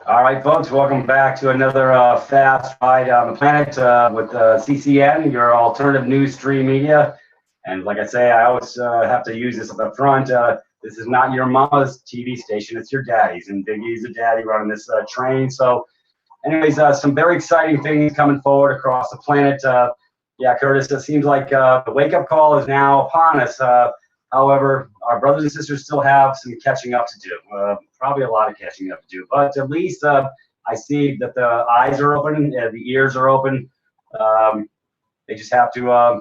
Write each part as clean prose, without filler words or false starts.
All right, folks, welcome back to another fast ride on the planet with CCN, your alternative news stream media. And like I say, I always have to use this at the front. This is not your mama's TV station, it's your daddy's. And Big E's the daddy running this train. So anyways, some very exciting things coming forward across the planet. Yeah, Curtis, it seems like the wake-up call is now upon us. However, our brothers and sisters still have some catching up to do. Probably a lot of catching up to do. But at least I see that the eyes are open, the ears are open. They just have to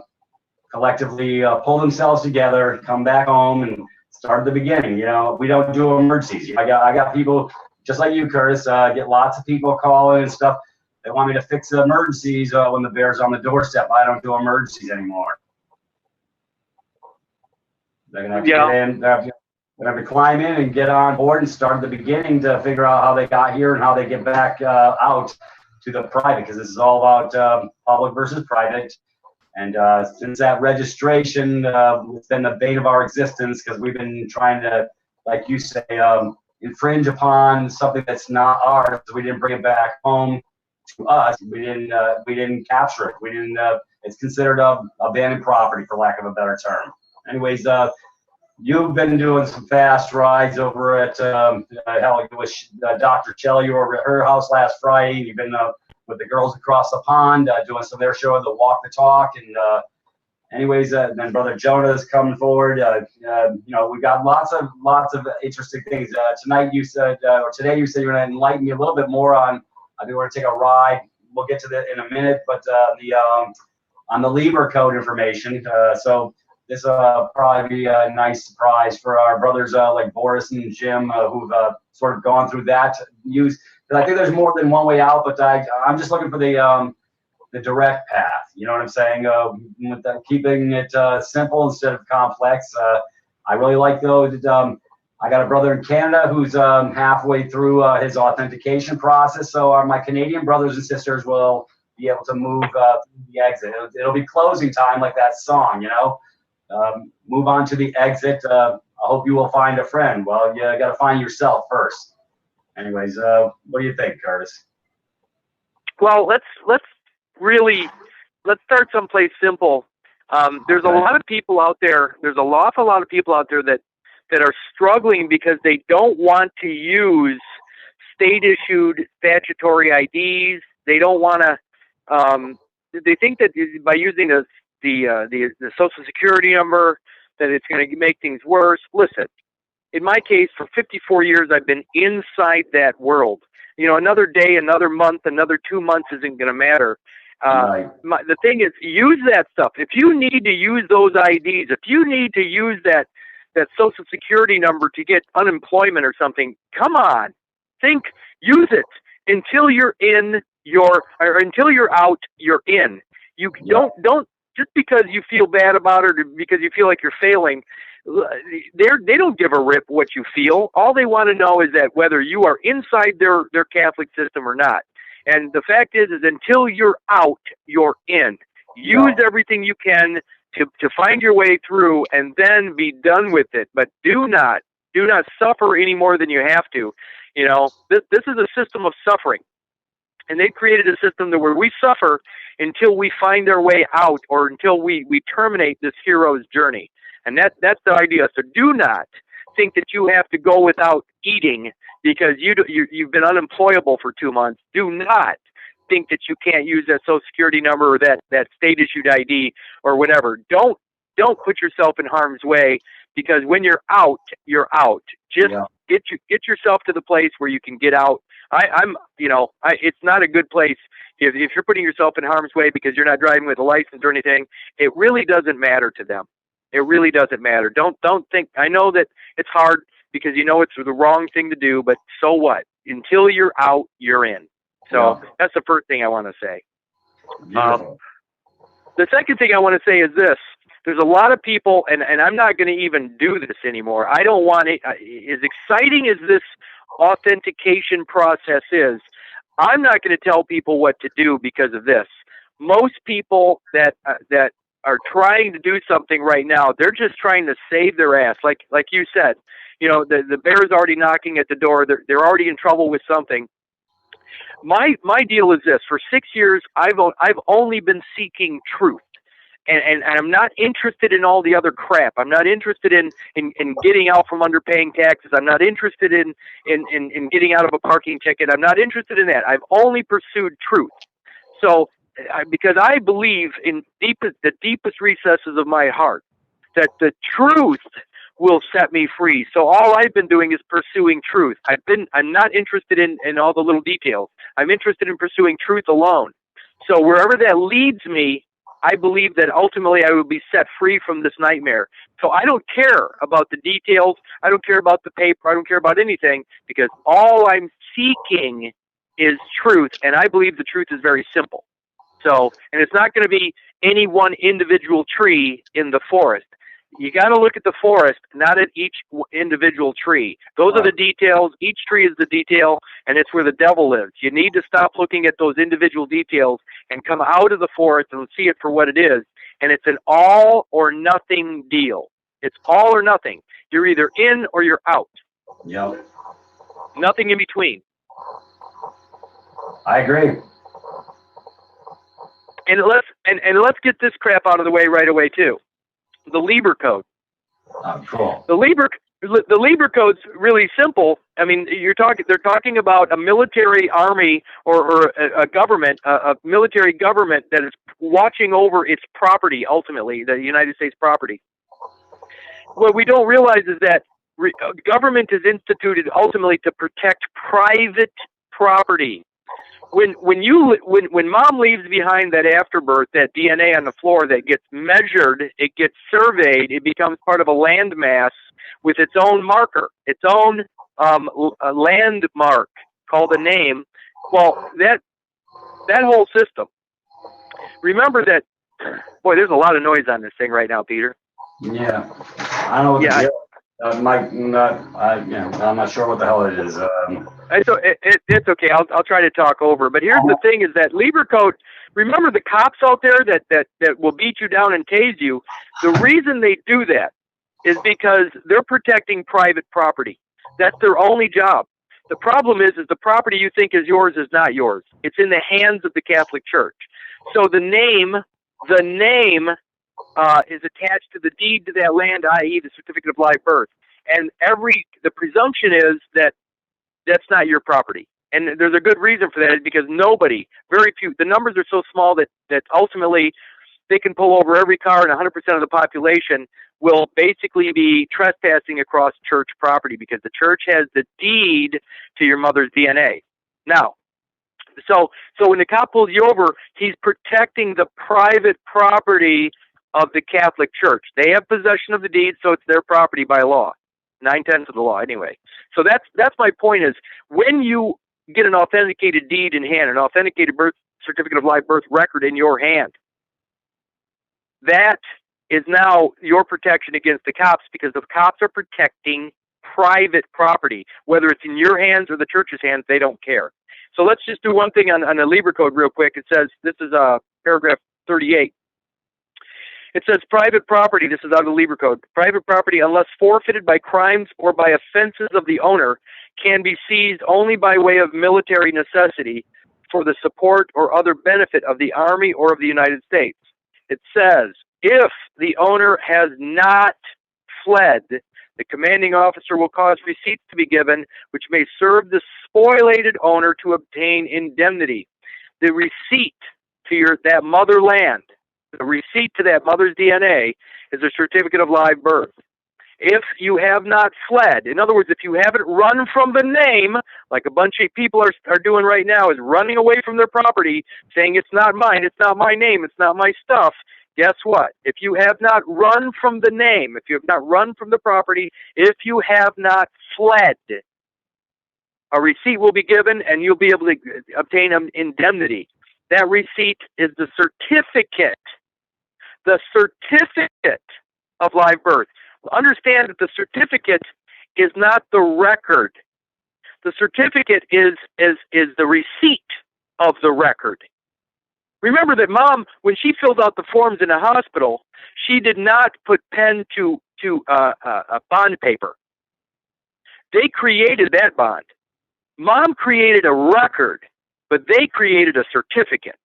collectively pull themselves together, come back home, and start at the beginning. You know, we don't do emergencies. I got people just like you, Curtis. Get lots of people calling and stuff. They want me to fix the emergencies when the bear's on the doorstep. I don't do emergencies anymore. They're gonna have to get in. They're gonna have to climb in and get on board and start at the beginning to figure out how they got here and how they get back out to the private, because this is all about public versus private. And since that registration, it's been the bane of our existence, because we've been trying to, like you say, infringe upon something that's not ours. We didn't bring it back home to us. We didn't capture it. We didn't. It's considered abandoned property, for lack of a better term. Anyways, you've been doing some fast rides over at Dr. Shelley. You were at her house last Friday. You've been with the girls across the pond doing some of their show, the Walk the Talk. And anyways, then Brother Jonah is coming forward. You know, we got lots of interesting things. Tonight you said, or today you said you're going to enlighten me a little bit more on. I think we're going to take a ride. We'll get to that in a minute, but on the Lieber Code information. So this will probably be a nice surprise for our brothers like Boris and Jim, who've sort of gone through that use. Because I think there's more than one way out, but I'm just looking for the direct path. You know what I'm saying? With keeping it simple instead of complex. I really like those. I got a brother in Canada who's halfway through his authentication process. So my Canadian brothers and sisters will be able to move the exit. It'll be closing time, like that song, you know. Move on to the exit. I hope you will find a friend. Well, you got to find yourself first. Anyways, what do you think, Curtis? Well, let's start someplace simple. There's a lot of people out there. There's an awful lot of people out there that are struggling because they don't want to use state-issued statutory IDs. They don't want to. They think that by using the Social Security number, that it's going to make things worse. Listen, in my case, for 54 years, I've been inside that world. You know, another day, another month, another 2 months isn't going to matter. Right. The thing is, use that stuff. If you need to use those IDs, if you need to use that Social Security number to get unemployment or something, come on, use it until you're until you're out, you're in. You don't. Just because you feel bad about it or because you feel like you're failing, they don't give a rip what you feel. All they want to know is that whether you are inside their Catholic system or not. And the fact is until you're out, you're in. Use everything you can to find your way through and then be done with it. But do not suffer any more than you have to. You know, this is a system of suffering. And they created a system where we suffer until we find our way out or until we terminate this hero's journey. And that's the idea. So do not think that you have to go without eating because you've been unemployable for 2 months. Do not think that you can't use that Social Security number or that state-issued ID or whatever. Don't put yourself in harm's way, because when you're out, you're out. Just get yourself to the place where you can get out. It's not a good place if you're putting yourself in harm's way because you're not driving with a license or anything. It really doesn't matter to them. It really doesn't matter. Don't think. I know that it's hard because you know it's the wrong thing to do, but so what? Until you're out, you're in. So that's the first thing I want to say. The second thing I want to say is this. There's a lot of people, and I'm not going to even do this anymore. I don't want it. As exciting as this authentication process is, I'm not going to tell people what to do because of this. Most people that are trying to do something right now, they're just trying to save their ass. Like you said, you know, the bear is already knocking at the door. They're already in trouble with something. My deal is this: for 6 years, I've only been seeking truth. And I'm not interested in all the other crap. I'm not interested in getting out from under paying taxes. I'm not interested in getting out of a parking ticket. I'm not interested in that. I've only pursued truth. So, because I believe in the deepest recesses of my heart that the truth will set me free. So all I've been doing is pursuing truth. I'm not interested in all the little details. I'm interested in pursuing truth alone. So wherever that leads me, I believe that ultimately I will be set free from this nightmare. So I don't care about the details. I don't care about the paper. I don't care about anything, because all I'm seeking is truth. And I believe the truth is very simple. So, and it's not going to be any one individual tree in the forest. You got to look at the forest, not at each individual tree. Those are the details. Each tree is the detail, and it's where the devil lives. You need to stop looking at those individual details and come out of the forest and see it for what it is. And it's an all or nothing deal. It's all or nothing. You're either in or you're out. Yep. Nothing in between. I agree. And let's get this crap out of the way right away too. The Lieber Code. Cool. The Lieber Code's really simple. I mean, they're talking about a military army or a government, a military government that is watching over its property, ultimately, the United States property. What we don't realize is that government is instituted ultimately to protect private property. When mom leaves behind that afterbirth, that DNA on the floor that gets measured, it gets surveyed, it becomes part of a landmass with its own marker, its own landmark called a name. Well, that whole system. Remember that. Boy, there's a lot of noise on this thing right now, Peter. Yeah, I don't know what the deal. I'm not sure what the hell it is. It's okay. I'll try to talk over. But here's the thing: is that Lieber Code. Remember the cops out there that will beat you down and tase you. The reason they do that is because they're protecting private property. That's their only job. The problem is the property you think is yours is not yours. It's in the hands of the Catholic Church. So the name is attached to the deed to that land, i.e., the certificate of live birth. And the presumption is that that's not your property. And there's a good reason for that, because very few, the numbers are so small that ultimately they can pull over every car, and 100% of the population will basically be trespassing across church property, because the church has the deed to your mother's DNA. Now, so when the cop pulls you over, he's protecting the private property of the Catholic Church. They have possession of the deed, so it's their property by law. 9/10 of the law, anyway. So that's my point: is when you get an authenticated deed in hand, an authenticated birth certificate of live birth record in your hand, that is now your protection against the cops, because the cops are protecting private property. Whether it's in your hands or the church's hands, they don't care. So let's just do one thing on the Lieber Code real quick. It says, this is paragraph 38. It says private property, this is out of the Lieber Code, private property, unless forfeited by crimes or by offenses of the owner, can be seized only by way of military necessity for the support or other benefit of the Army or of the United States. It says, if the owner has not fled, the commanding officer will cause receipts to be given, which may serve the spoliated owner to obtain indemnity. The receipt to that motherland, the receipt to that mother's DNA, is a certificate of live birth. If you have not fled, in other words, if you haven't run from the name, like a bunch of people are doing right now, is running away from their property, saying it's not mine, it's not my name, it's not my stuff, guess what? If you have not run from the name, if you have not run from the property, if you have not fled, a receipt will be given and you'll be able to obtain an indemnity. That receipt is the certificate of live birth. Understand that the certificate is not the record. The certificate is the receipt of the record. Remember that mom, when she filled out the forms in the hospital, she did not put pen to bond paper. They created that bond. Mom created a record but they created a certificate.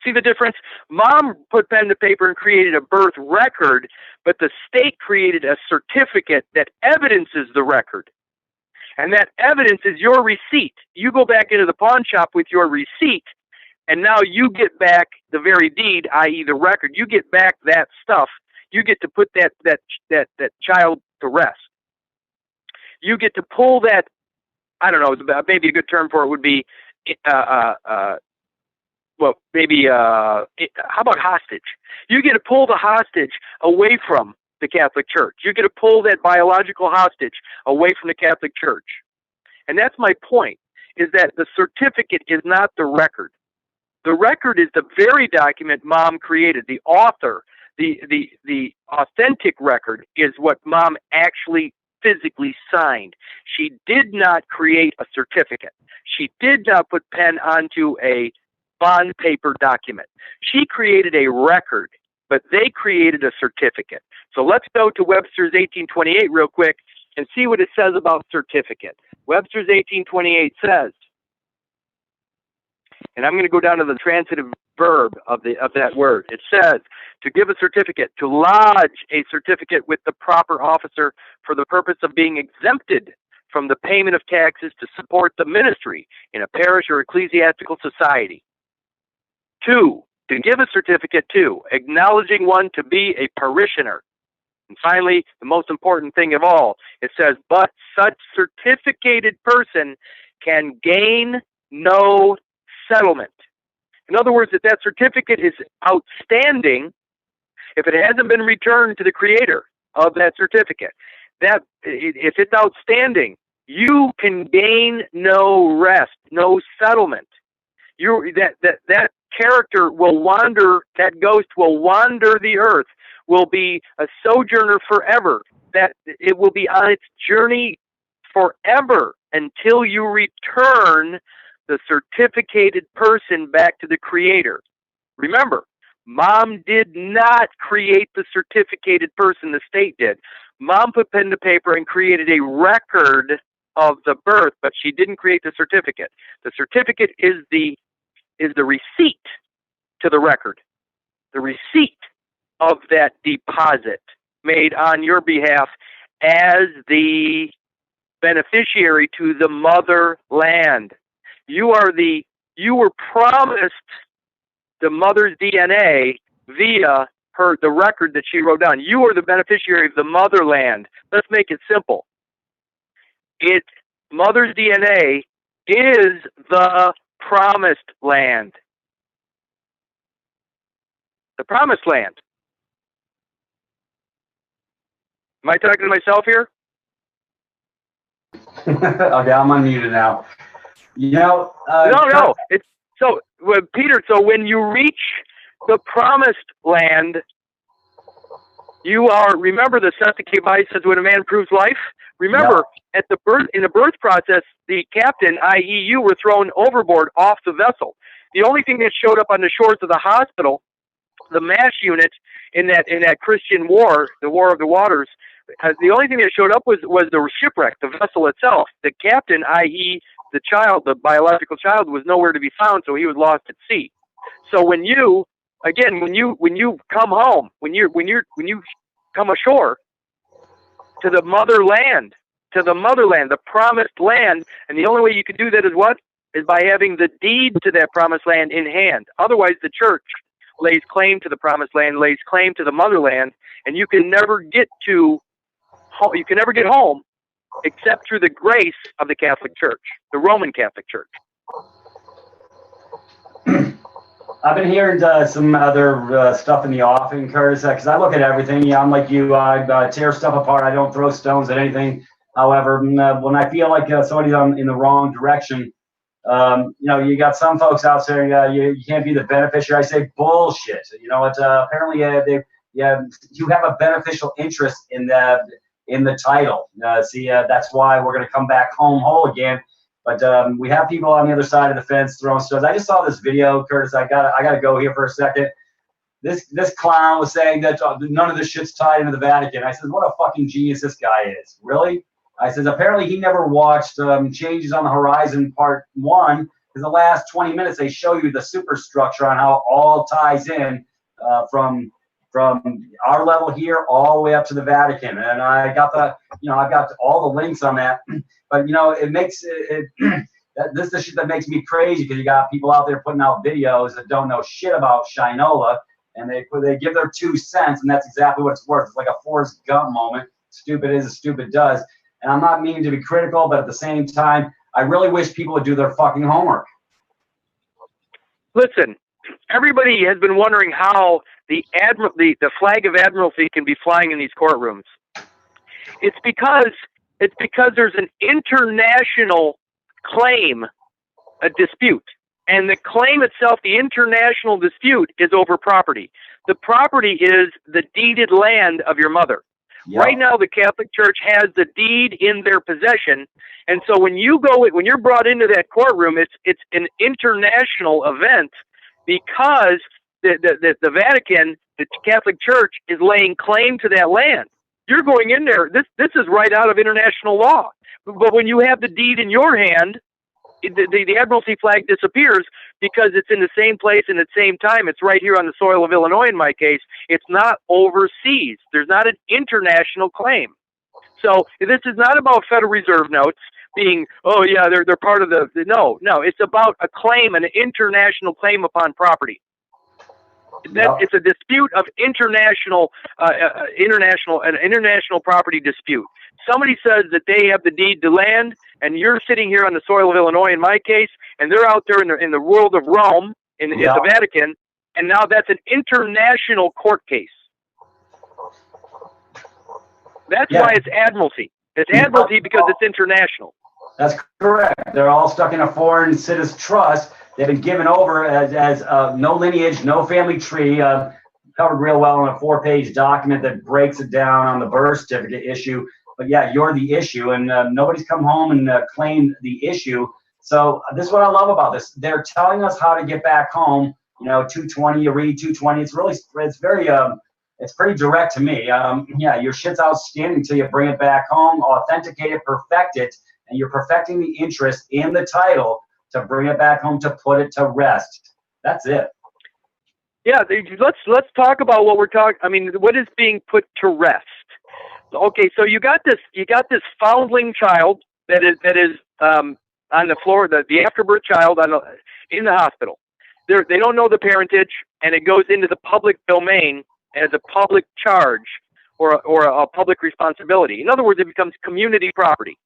See the difference? Mom put pen to paper and created a birth record, but the state created a certificate that evidences the record. And that evidence is your receipt. You go back into the pawn shop with your receipt, and now you get back the very deed, i.e. the record. You get back that stuff. You get to put that child to rest. You get to pull that, I don't know, maybe a good term for it would be, how about hostage? You get to pull the hostage away from the Catholic Church. You get to pull that biological hostage away from the Catholic Church. And that's my point, is that the certificate is not the record. The record is the very document Mom created. The author, the authentic record is what Mom actually physically signed. She did not create a certificate. She did not put pen onto a bond paper document. She created a record, but they created a certificate. So let's go to Webster's 1828 real quick and see what it says about certificate. Webster's 1828 says, and I'm going to go down to the transitive verb of that word. It says, to give a certificate, to lodge a certificate with the proper officer for the purpose of being exempted from the payment of taxes to support the ministry in a parish or ecclesiastical society. 2, to give a certificate to, acknowledging one to be a parishioner. And finally, the most important thing of all, it says, but such certificated person can gain no settlement. In other words, if that certificate is outstanding, if it hasn't been returned to the creator of that certificate, if it's outstanding, you can gain no rest, no settlement. That character will wander, that ghost will wander the earth, will be a sojourner forever, that it will be on its journey forever until you return the certificated person back to the creator. Remember, Mom did not create the certificated person, the state did. Mom put pen to paper and created a record of the birth, but she didn't create the certificate. The certificate is the receipt to the record, the receipt of that deposit made on your behalf as the beneficiary to the motherland. You were promised the mother's DNA via the record that she wrote down. You are the beneficiary of the motherland. Let's make it simple. Mother's DNA is the promised land. The promised land. Am I talking to myself here? Okay, I'm unmuted now. No. Peter, so when you reach the promised land, you are, remember the Sensei Vice says when a man proves life? Remember, in the birth process, the captain, i.e. you, were thrown overboard off the vessel. The only thing that showed up on the shores of the hospital, the MASH unit in that Christian war, the War of the Waters, the only thing that showed up was the shipwreck, the vessel itself. The captain, i.e. the child, the biological child, was nowhere to be found, so he was lost at sea. So when you come home, when you come ashore to the motherland, the promised land, and the only way you can do that is what? Is by having the deed to that promised land in hand. Otherwise, the church lays claim to the promised land, lays claim to the motherland, and you can never get home except through the grace of the Catholic Church, the Roman Catholic Church. I've been hearing some other stuff in the offing, Curtis, because I look at everything. Yeah, I'm like you. I tear stuff apart. I don't throw stones at anything. However, when I feel like somebody's in the wrong direction, you got some folks out there. You can't be the beneficiary. I say bullshit. You know what? Apparently, you have a beneficial interest in the title. That's why we're going to come back home whole again. But we have people on the other side of the fence throwing stones. I just saw this video, Curtis. I gotta go here for a second. This clown was saying that none of this shit's tied into the Vatican. I said, what a fucking genius this guy is. Really? I says, apparently he never watched Changes on the Horizon Part 1, because the last 20 minutes they show you the superstructure on how it all ties in from our level here all the way up to the Vatican. And I got I've got all the links on that. But, it makes this is the shit that makes me crazy, because you got people out there putting out videos that don't know shit about Shinola, and they give their 2 cents, and that's exactly what it's worth. It's like a Forrest Gump moment. Stupid is as stupid does. And I'm not meaning to be critical, but at the same time, I really wish people would do their fucking homework. Listen, everybody has been wondering how the flag of admiralty can be flying in these courtrooms. It's because there's an international claim, a dispute. And the claim itself, the international dispute, is over property. The property is the deeded land of your mother. Yep. Right now, the Catholic Church has the deed in their possession, and so when you're brought into that courtroom, it's an international event, because the Vatican, the Catholic Church, is laying claim to that land. You're going in there. This is right out of international law. But when you have the deed in your hand, the Admiralty flag disappears, because it's in the same place and at the same time. It's right here on the soil of Illinois in my case. It's not overseas. There's not an international claim. So this is not about Federal Reserve notes being, oh yeah, they're part of the no. It's about a claim, an international claim upon property. That it's a dispute of international property dispute. Somebody says that they have the deed to land, and you're sitting here on the soil of Illinois in my case, and they're out there in the world of Rome in the Vatican, and now that's an international court case. That's why it's admiralty. It's admiralty because it's international. That's correct. They're all stuck in a foreign citizen trust. They've been given over as no lineage, no family tree, covered real well in a 4-page document that breaks it down on the birth certificate issue. But yeah, you're the issue, and nobody's come home and claimed the issue. So this is what I love about this. They're telling us how to get back home. 220, you read 220. It's pretty direct to me. Your shit's outstanding until you bring it back home, authenticate it, perfect it, and you're perfecting the interest in the title to bring it back home, to put it to rest. That's it. Yeah, let's talk about what we're talking. I mean, what is being put to rest? Okay, so you got this foundling child that is on the floor, the afterbirth child in the hospital. They don't know the parentage, and it goes into the public domain as a public charge or a public responsibility. In other words, it becomes community property.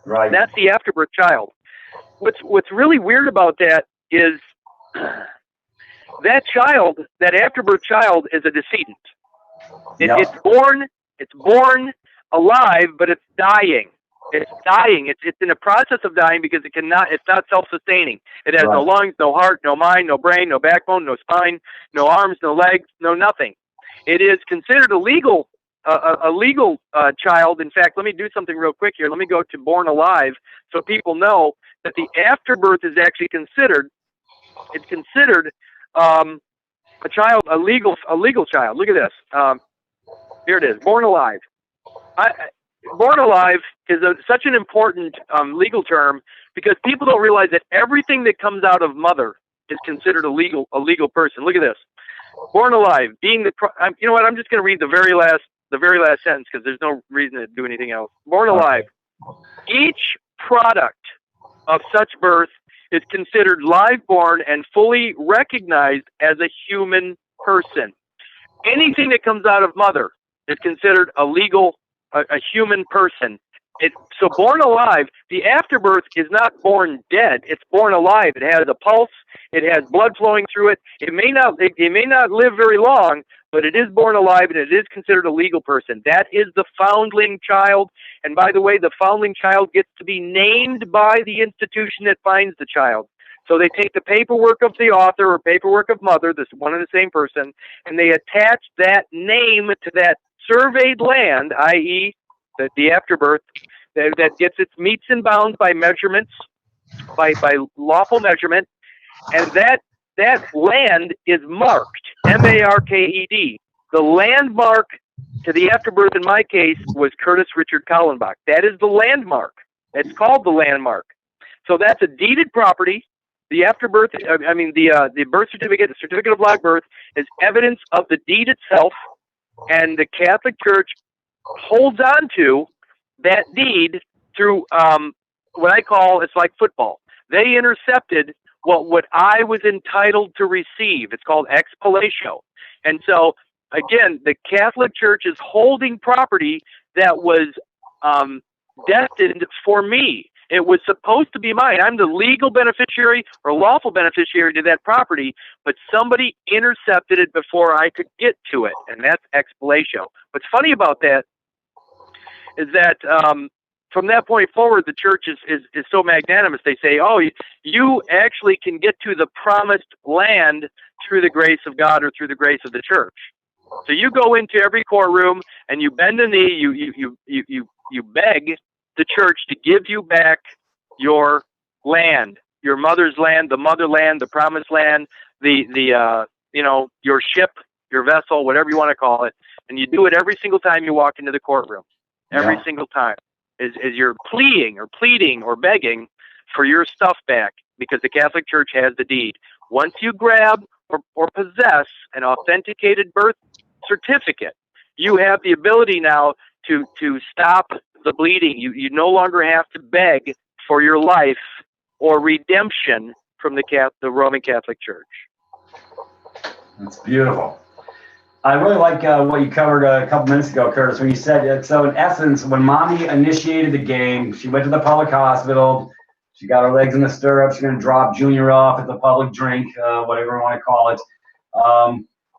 Right. That's the afterbirth child. What's really weird about that is that child, that afterbirth child, is a decedent. It's born alive, but it's dying. It's dying. It's in the process of dying because it's not self-sustaining. It has no lungs, no heart, no mind, no brain, no backbone, no spine, no arms, no legs, no nothing. It is considered a legal child. In fact, let me do something real quick here. Let me go to Born Alive so people know that the afterbirth is actually considered. It's considered a child, a legal child. Look at this. Here it is. Born Alive. Born Alive is such an important legal term because people don't realize that everything that comes out of mother is considered a legal person. Look at this. Born Alive, being you know what? I'm just going to read the very last sentence because there's no reason to do anything else. Born Alive. Each product of such birth is considered live-born and fully recognized as a human person. Anything that comes out of mother is considered a human person. So Born Alive, the afterbirth is not born dead. It's born alive. It has a pulse. It has blood flowing through it. It may not live very long, but it is born alive, and it is considered a legal person. That is the foundling child. And by the way, the foundling child gets to be named by the institution that finds the child. So they take the paperwork of the author or paperwork of mother, this one and the same person, and they attach that name to that surveyed land, i.e., the afterbirth, that gets its metes and bounds by measurements, by lawful measurement, and that land is marked, M-A-R-K-E-D. The landmark to the afterbirth in my case was Curtis Richard Kallenbach. That is the landmark. It's called the landmark. So that's a deeded property. The afterbirth, the birth certificate, the certificate of live birth, is evidence of the deed itself, and the Catholic Church holds on to that deed through what I call, it's like football. They intercepted what I was entitled to receive. It's called expillatio. And so, again, the Catholic Church is holding property that was destined for me. It was supposed to be mine. I'm the legal beneficiary or lawful beneficiary to that property, but somebody intercepted it before I could get to it, and that's expillatio. What's funny about that is that from that point forward, the church is so magnanimous. They say, oh, you actually can get to the promised land through the grace of God or through the grace of the church. So you go into every courtroom and you bend the knee, you beg the church to give you back your land, your mother's land, the motherland, the promised land, your ship, your vessel, whatever you want to call it. And you do it every single time you walk into the courtroom. Every single time is you're pleading or begging for your stuff back, because the Catholic Church has the deed. Once you grab or possess an authenticated birth certificate, you have the ability now to stop the bleeding. You no longer have to beg for your life or redemption from the Roman Catholic Church. That's beautiful. I really like what you covered a couple minutes ago, Curtis, when you said, so in essence, when Mommy initiated the game, she went to the public hospital, she got her legs in the stirrups, she's going to drop Junior off at the public drink, whatever you want to call it.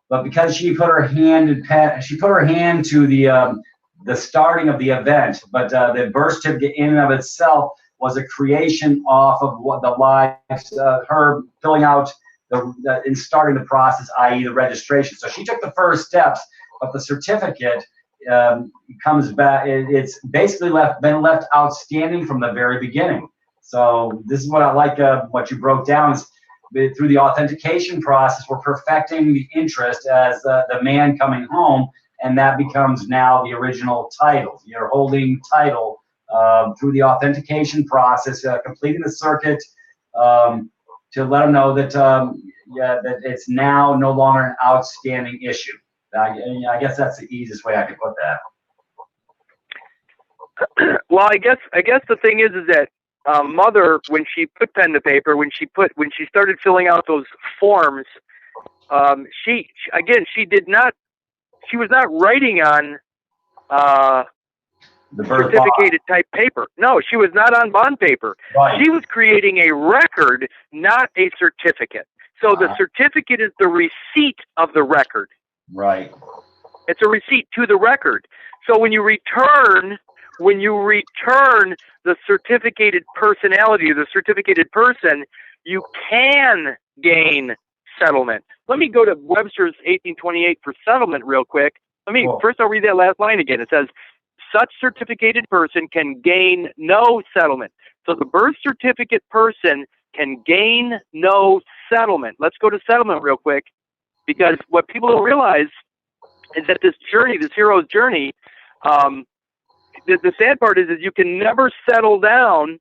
But because she put her hand to the starting of the event, but the birth certificate in and of itself was a creation off of what the lives, her filling out in starting the process, i.e. the registration. So she took the first steps, but the certificate comes back. It's basically been left outstanding from the very beginning. So this is what I like, what you broke down is through the authentication process, we're perfecting the interest as the man coming home, and that becomes now the original title. You're holding title through the authentication process, completing the circuit, to let them know that that it's now no longer an outstanding issue. I guess that's the easiest way I could put that. Well, I guess the thing is that Mother, when she put pen to paper, when she started filling out those forms, she was not writing on the birth certificated type paper. No, she was not on bond paper. Right. She was creating a record, not a certificate. So the certificate is the receipt of the record. Right. It's a receipt to the record. So when you return the certificated personality, the certificated person, you can gain settlement. Let me go to Webster's 1828 for settlement real quick. First I'll read that last line again. It says, such certificated person can gain no settlement. So the birth certificate person can gain no settlement. Let's go to settlement real quick, because what people don't realize is that this hero's journey, the sad part is you can never settle down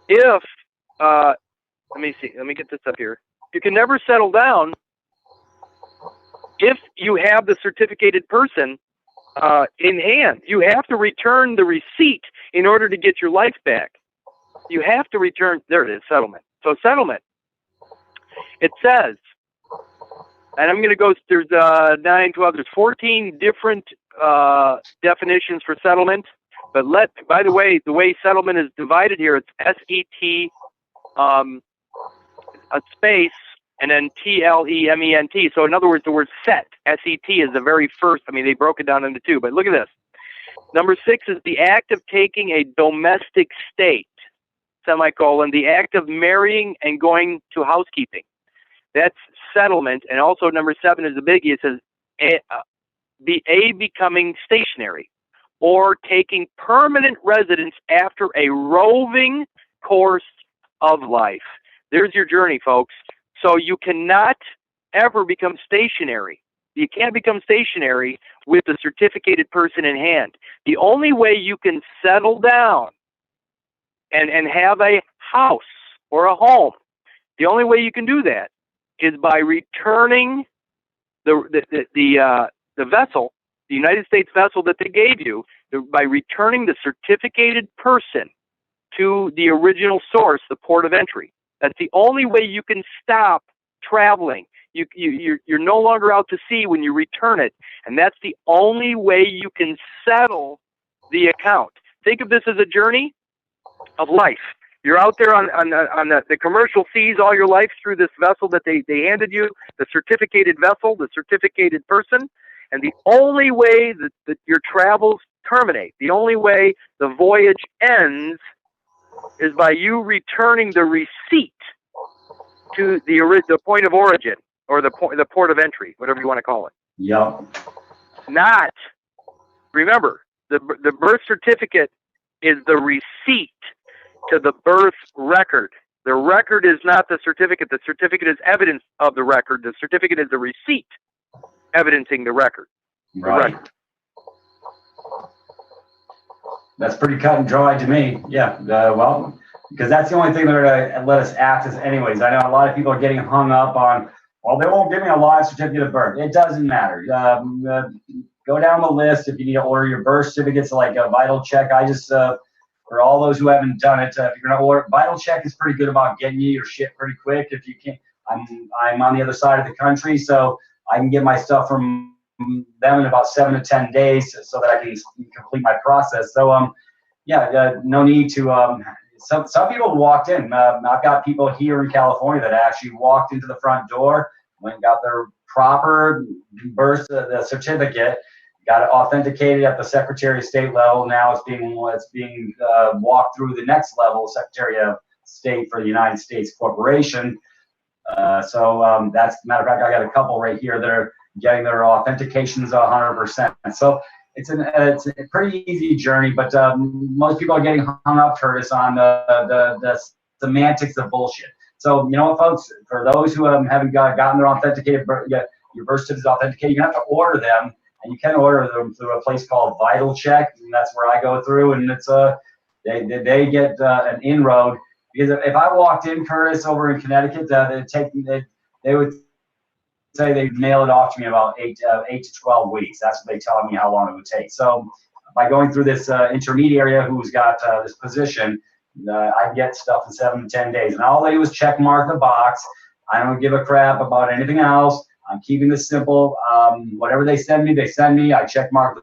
if, let me get this up here. You can never settle down if you have the certificated person in hand. You have to return the receipt in order to get your life back. You have to return, there it is, settlement. So settlement, it says, and I'm going to go, there's 9, 12, there's 14 different definitions for settlement. But by the way settlement is divided here, it's S-E-T, a space, and then T-L-E-M-E-N-T. So in other words, the word set, S-E-T, is the very first. They broke it down into two, but look at this. Number 6 is the act of taking a domestic state, semicolon, the act of marrying and going to housekeeping. That's settlement. And also number 7 is the biggie. It says becoming stationary, or taking permanent residence after a roving course of life. There's your journey, folks. So you cannot ever become stationary. stationary with a certificated person in hand. The only way you can settle down and have a house or a home, the only way you can do that is by returning the vessel, the United States vessel that they gave you, by returning the certificated person to the original source, the port of entry. That's the only way you can stop traveling. You're no longer out to sea when you return it, and that's the only way you can settle the account. Think of this as a journey of life. You're out there on the commercial seas all your life through this vessel that they handed you, the certificated vessel, the certificated person, and the only way that your travels terminate, the only way the voyage ends, is by you returning the receipt to the point of origin, or the port of entry, whatever you want to call it. Yep. Not, remember, the birth certificate is the receipt to the birth record. The record is not the certificate. The certificate is evidence of the record. The certificate is the receipt evidencing the record. Right. That's pretty cut and dry to me. Yeah. Well, because that's the only thing they're going to let us access anyways. I know a lot of people are getting hung up on, well, they won't give me a live certificate of birth. It doesn't matter. Go down the list if you need to order your birth certificates, like a vital check. I just, for all those who haven't done it, if you're going to order, vital check is pretty good about getting you your shit pretty quick. If you can't, I'm on the other side of the country, so I can get my stuff from them in about 7 to 10 days so that I can complete my process. So, yeah, no need to, some people walked in. I've got people here in California that actually walked into the front door, went and got their proper birth the certificate, got it authenticated at the Secretary of State level. Now it's being walked through the next level, Secretary of State for the United States Corporation. So that's, matter of fact, I got a couple right here that are getting their authentications 100%. So it's a pretty easy journey, but most people are getting hung up, Curtis, on the semantics of bullshit. So, you know what, folks, for those who haven't gotten their authenticated, your birth certificate is authenticated, you have to order them, and you can order them through a place called Vital Check, and that's where I go through, and it's they get an inroad. Because if I walked in, Curtis, over in Connecticut, they would say they'd mail it off to me about 8 to 12 weeks. That's what they tell me how long it would take. So by going through this intermediary who's got this position, I can get stuff in 7 to 10 days. And all they do is check mark the box. I don't give a crap about anything else. I'm keeping this simple. Whatever they send me, they send me. I check mark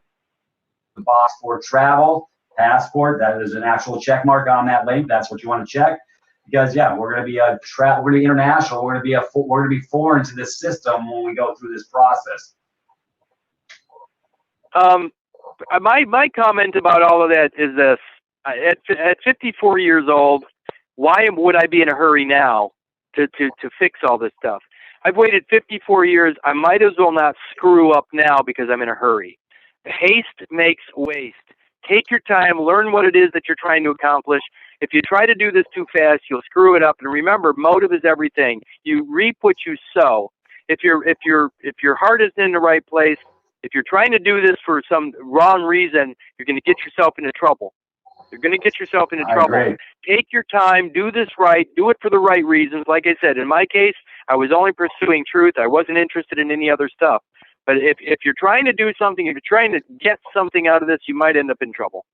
the box for travel, passport. That is an actual check mark on that link. That's what you want to check. Because yeah, we're going to be we're going to be international. We're going to be foreign to this system when we go through this process. My comment about all of that is this: at 54 years old, why would I be in a hurry now to fix all this stuff? I've waited 54 years. I might as well not screw up now because I'm in a hurry. Haste makes waste. Take your time, learn what it is that you're trying to accomplish. If you try to do this too fast, you'll screw it up. And remember, motive is everything. You reap what you sow. If your heart isn't in the right place, if you're trying to do this for some wrong reason, you're going to get yourself into trouble. You're going to get yourself into trouble. Agree. Take your time, do this right, do it for the right reasons. Like I said, in my case, I was only pursuing truth. I wasn't interested in any other stuff. But if you're trying to do something, if you're trying to get something out of this, you might end up in trouble.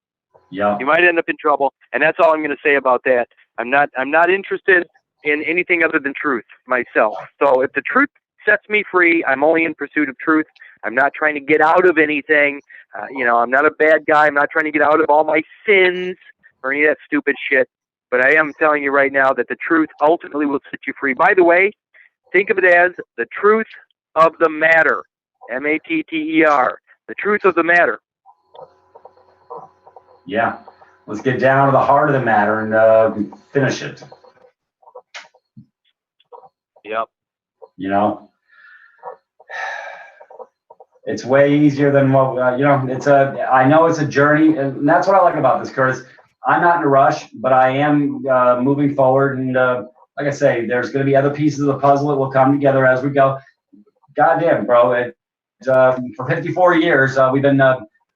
Yeah. You might end up in trouble, and that's all I'm going to say about that. I'm not interested in anything other than truth myself. So if the truth sets me free, I'm only in pursuit of truth. I'm not trying to get out of anything. I'm not a bad guy. I'm not trying to get out of all my sins or any of that stupid shit. But I am telling you right now that the truth ultimately will set you free. By the way, think of it as the truth of the matter. M-A-T-T-E-R. The truth of the matter. Yeah. Let's get down to the heart of the matter and finish it. Yep. It's way easier than what, I know it's a journey, and that's what I like about this, Curtis. I'm not in a rush, but I am moving forward. And like I say, there's going to be other pieces of the puzzle that will come together as we go. Goddamn, bro. for 54 years, we've been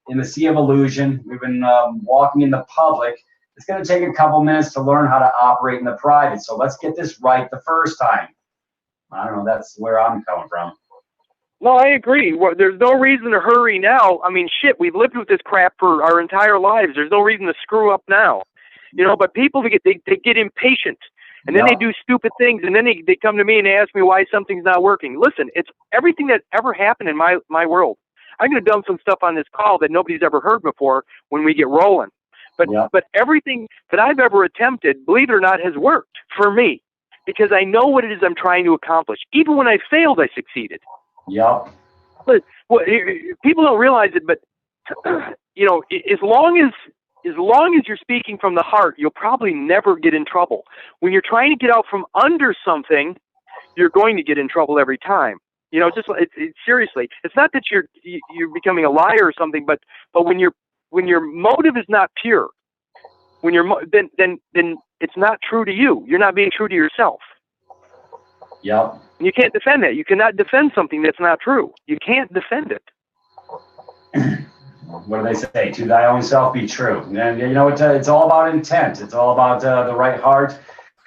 in the sea of illusion. We've been walking in the public. It's going to take a couple minutes to learn how to operate in the private. So let's get this right the first time. I don't know. That's where I'm coming from. No, I agree. Well, there's no reason to hurry now. I mean, shit, we've lived with this crap for our entire lives. There's no reason to screw up now. You know, but people, they get impatient. And then they do stupid things, and then they come to me and they ask me why something's not working. Listen, it's everything that ever happened in my world. I'm going to dump some stuff on this call that nobody's ever heard before when we get rolling. But everything that I've ever attempted, believe it or not, has worked for me because I know what it is I'm trying to accomplish. Even when I failed, I succeeded. Yep. But people don't realize it, but you know, as long as you're speaking from the heart, you'll probably never get in trouble. When you're trying to get out from under something, you're going to get in trouble every time. You know, just seriously, it's not that you're becoming a liar or something, but when your motive is not pure, then it's not true to you. You're not being true to yourself. Yep. And you can't defend that. You cannot defend something that's not true. You can't defend it. What do they say? To thy own self be true. And you know, it's all about intent. It's all about the right heart.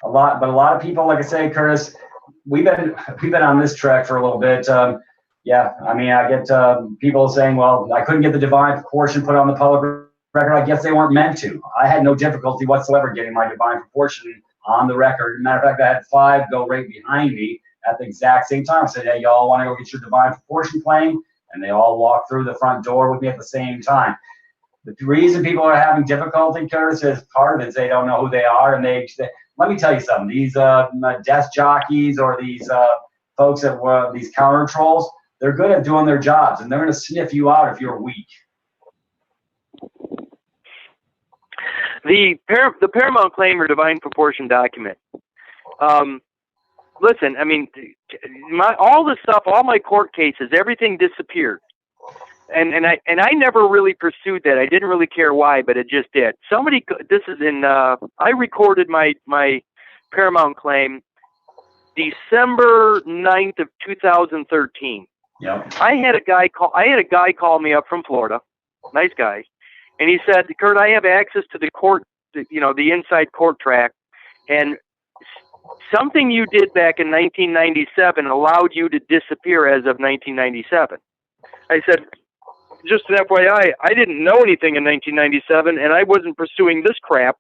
But a lot of people, like I say, Curtis, we've been on this track for a little bit. Yeah, I mean, I get people saying, well, I couldn't get the divine proportion put on the public record. I guess they weren't meant to. I had no difficulty whatsoever getting my divine proportion on the record. Matter of fact, I had 5 go right behind me at the exact same time. I said, hey, y'all want to go get your divine proportion claim? And they all walked through the front door with me at the same time. The reason people are having difficulty, Curtis, is part of it is they don't know who they are. And let me tell you something. These desk jockeys or these folks that were these counter trolls, they're good at doing their jobs, and they're going to sniff you out if you're weak. The Paramount Claim or Divine Proportion document. Listen, I mean, all the stuff, all my court cases, everything disappeared, and I never really pursued that. I didn't really care why, but it just did. This is in. I recorded my Paramount claim December 9th of 2013. Yep. I had a guy call me up from Florida, nice guy, and he said, "Kurt, I have access to the court, the inside court track, and something you did back in 1997 allowed you to disappear as of 1997. I said, just an FYI, I didn't know anything in 1997, and I wasn't pursuing this crap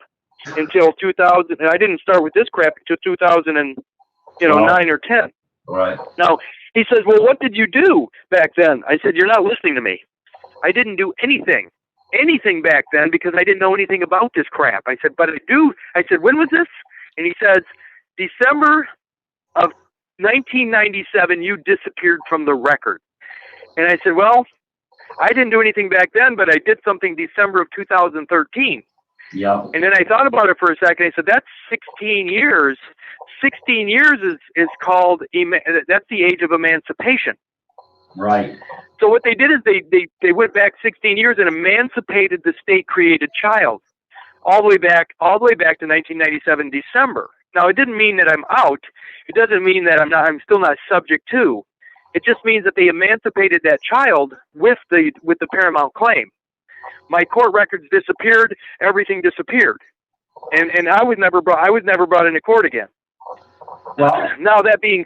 until 2000. And I didn't start with this crap until 2009 or 10. Right. Now, he says, well, what did you do back then? I said, you're not listening to me. I didn't do anything back then because I didn't know anything about this crap. I said, but I do. I said, when was this? And he says, December of 1997, you disappeared from the record. And I said, well, I didn't do anything back then, but I did something December of 2013. Yeah. And then I thought about it for a second. I said, that's 16 years. 16 years is called, that's the age of emancipation. Right. So what they did is they went back 16 years and emancipated the state-created child all the way back to 1997 December. Now, it didn't mean that I'm out. It doesn't mean that I'm still not subject to. It just means that they emancipated that child with the Paramount claim. My court records disappeared. Everything disappeared, and I was never brought into court again. Well, now that being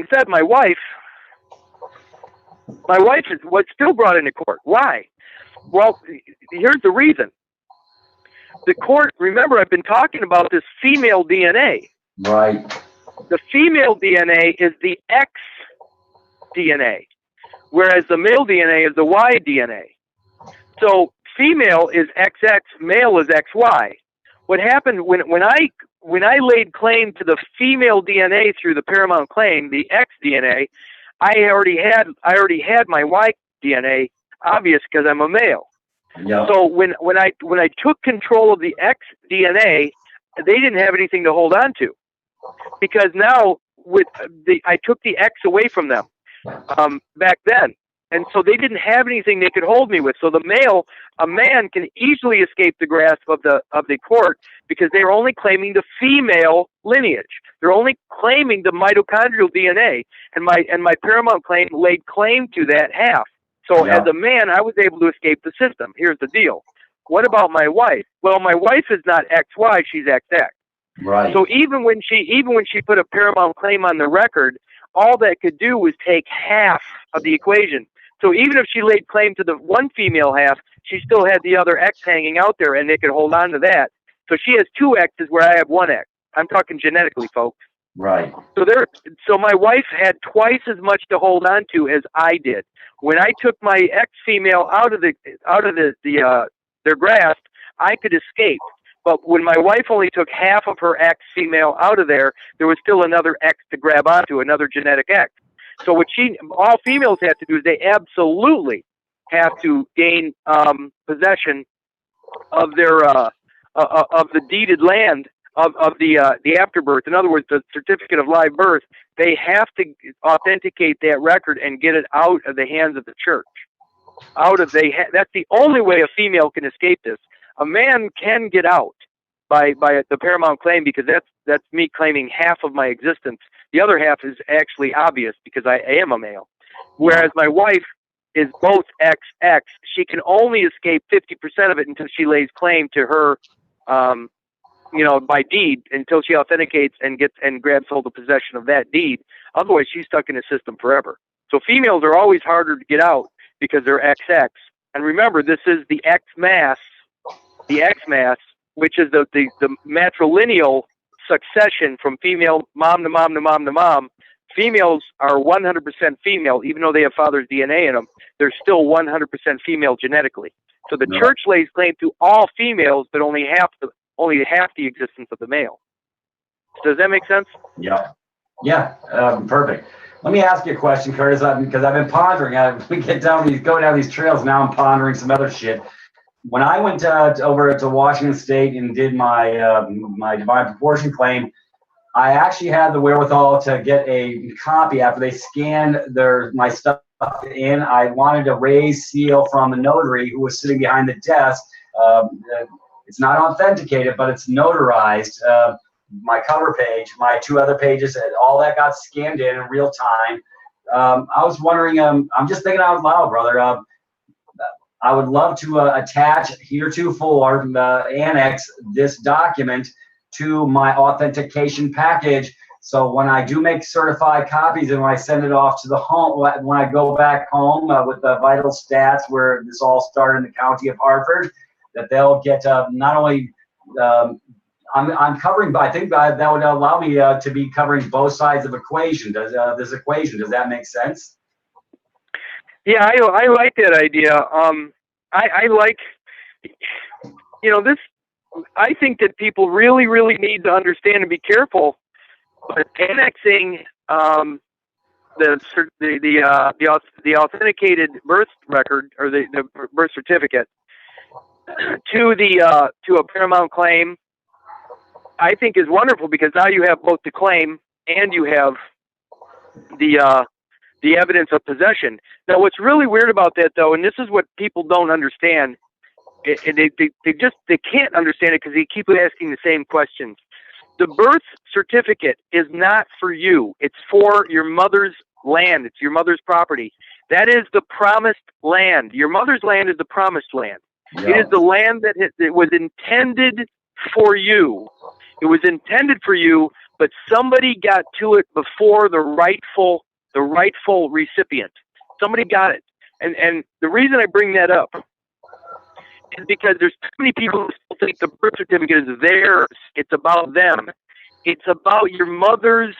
said, my wife was still brought into court. Why? Well, here's the reason. The court, remember, I've been talking about this female DNA. Right. The female DNA is the X DNA, whereas the male DNA is the Y DNA. So female is XX, male is XY. What happened when I laid claim to the female DNA through the Paramount claim, the X DNA, I already had my Y DNA, obvious because I'm a male. Yep. So when I took control of the X DNA, they didn't have anything to hold on to, because now I took the X away from them back then, and so they didn't have anything they could hold me with. So a man can easily escape the grasp of the court because they were only claiming the female lineage. They're only claiming the mitochondrial DNA, and my paramount claim laid claim to that half. So as a man, I was able to escape the system. Here's the deal. What about my wife? Well, my wife is not XY, she's XX. Right. So even when she put a paramount claim on the record, all that could do was take half of the equation. So even if she laid claim to the one female half, she still had the other X hanging out there, and they could hold on to that. So she has two X's where I have one X. I'm talking genetically, folks. Right. So my wife had twice as much to hold on to as I did. When I took my X female out of their grasp, I could escape. But when my wife only took half of her X female out of there was still another X to grab onto, another genetic X. So what all females have to do is they absolutely have to gain possession of their of the deeded land of the afterbirth. In other words, the certificate of live birth. They have to authenticate that record and get it out of the hands of the church. That's the only way a female can escape this. A man can get out by the paramount claim, because that's me claiming half of my existence. The other half is actually obvious because I am a male. Whereas my wife is both XX. She can only escape 50% of it until she lays claim to her, by deed, until she authenticates and grabs hold of possession of that deed. Otherwise, she's stuck in the system forever. So females are always harder to get out because they're XX. And remember, this is the X mass, which is the matrilineal succession from female mom to mom to mom to mom. Females are 100% female, even though they have father's DNA in them. They're still 100% female genetically. So the church lays claim to all females, but only half the existence of the male. Does that make sense? Yeah. Yeah. Perfect. Let me ask you a question, Curtis, because I've been pondering. We go down these trails. Now I'm pondering some other shit. When I went over to Washington State and did my my divine proportion claim, I actually had the wherewithal to get a copy after they scanned my stuff in. I wanted a raised seal from the notary who was sitting behind the desk. It's not authenticated, but it's notarized. My cover page, my two other pages, all that got scanned in real time. I was wondering, I'm just thinking out loud, brother. I would love to attach heretofore annex this document to my authentication package. So when I do make certified copies and when I send it off to the home, when I go back home with the vital stats where this all started in the county of Hartford, that they'll get not only I'm covering, but I think that would allow me to be covering both sides of equation. Does that make sense? Yeah, I like that idea. I like, this. I think that people really, really need to understand and be careful. But annexing the authenticated birth record or the birth certificate to a paramount claim, I think is wonderful, because now you have both the claim and you have the evidence of possession. Now, what's really weird about that, though, and this is what people don't understand, and they can't understand it because they keep asking the same questions. The birth certificate is not for you. It's for your mother's land. It's your mother's property. That is the promised land. Your mother's land is the promised land. Yeah. It is the land that was intended for you. It was intended for you, but somebody got to it before the rightful recipient. Somebody got it. And the reason I bring that up is because there's too many people who still think the birth certificate is theirs. It's about them. It's about your mother's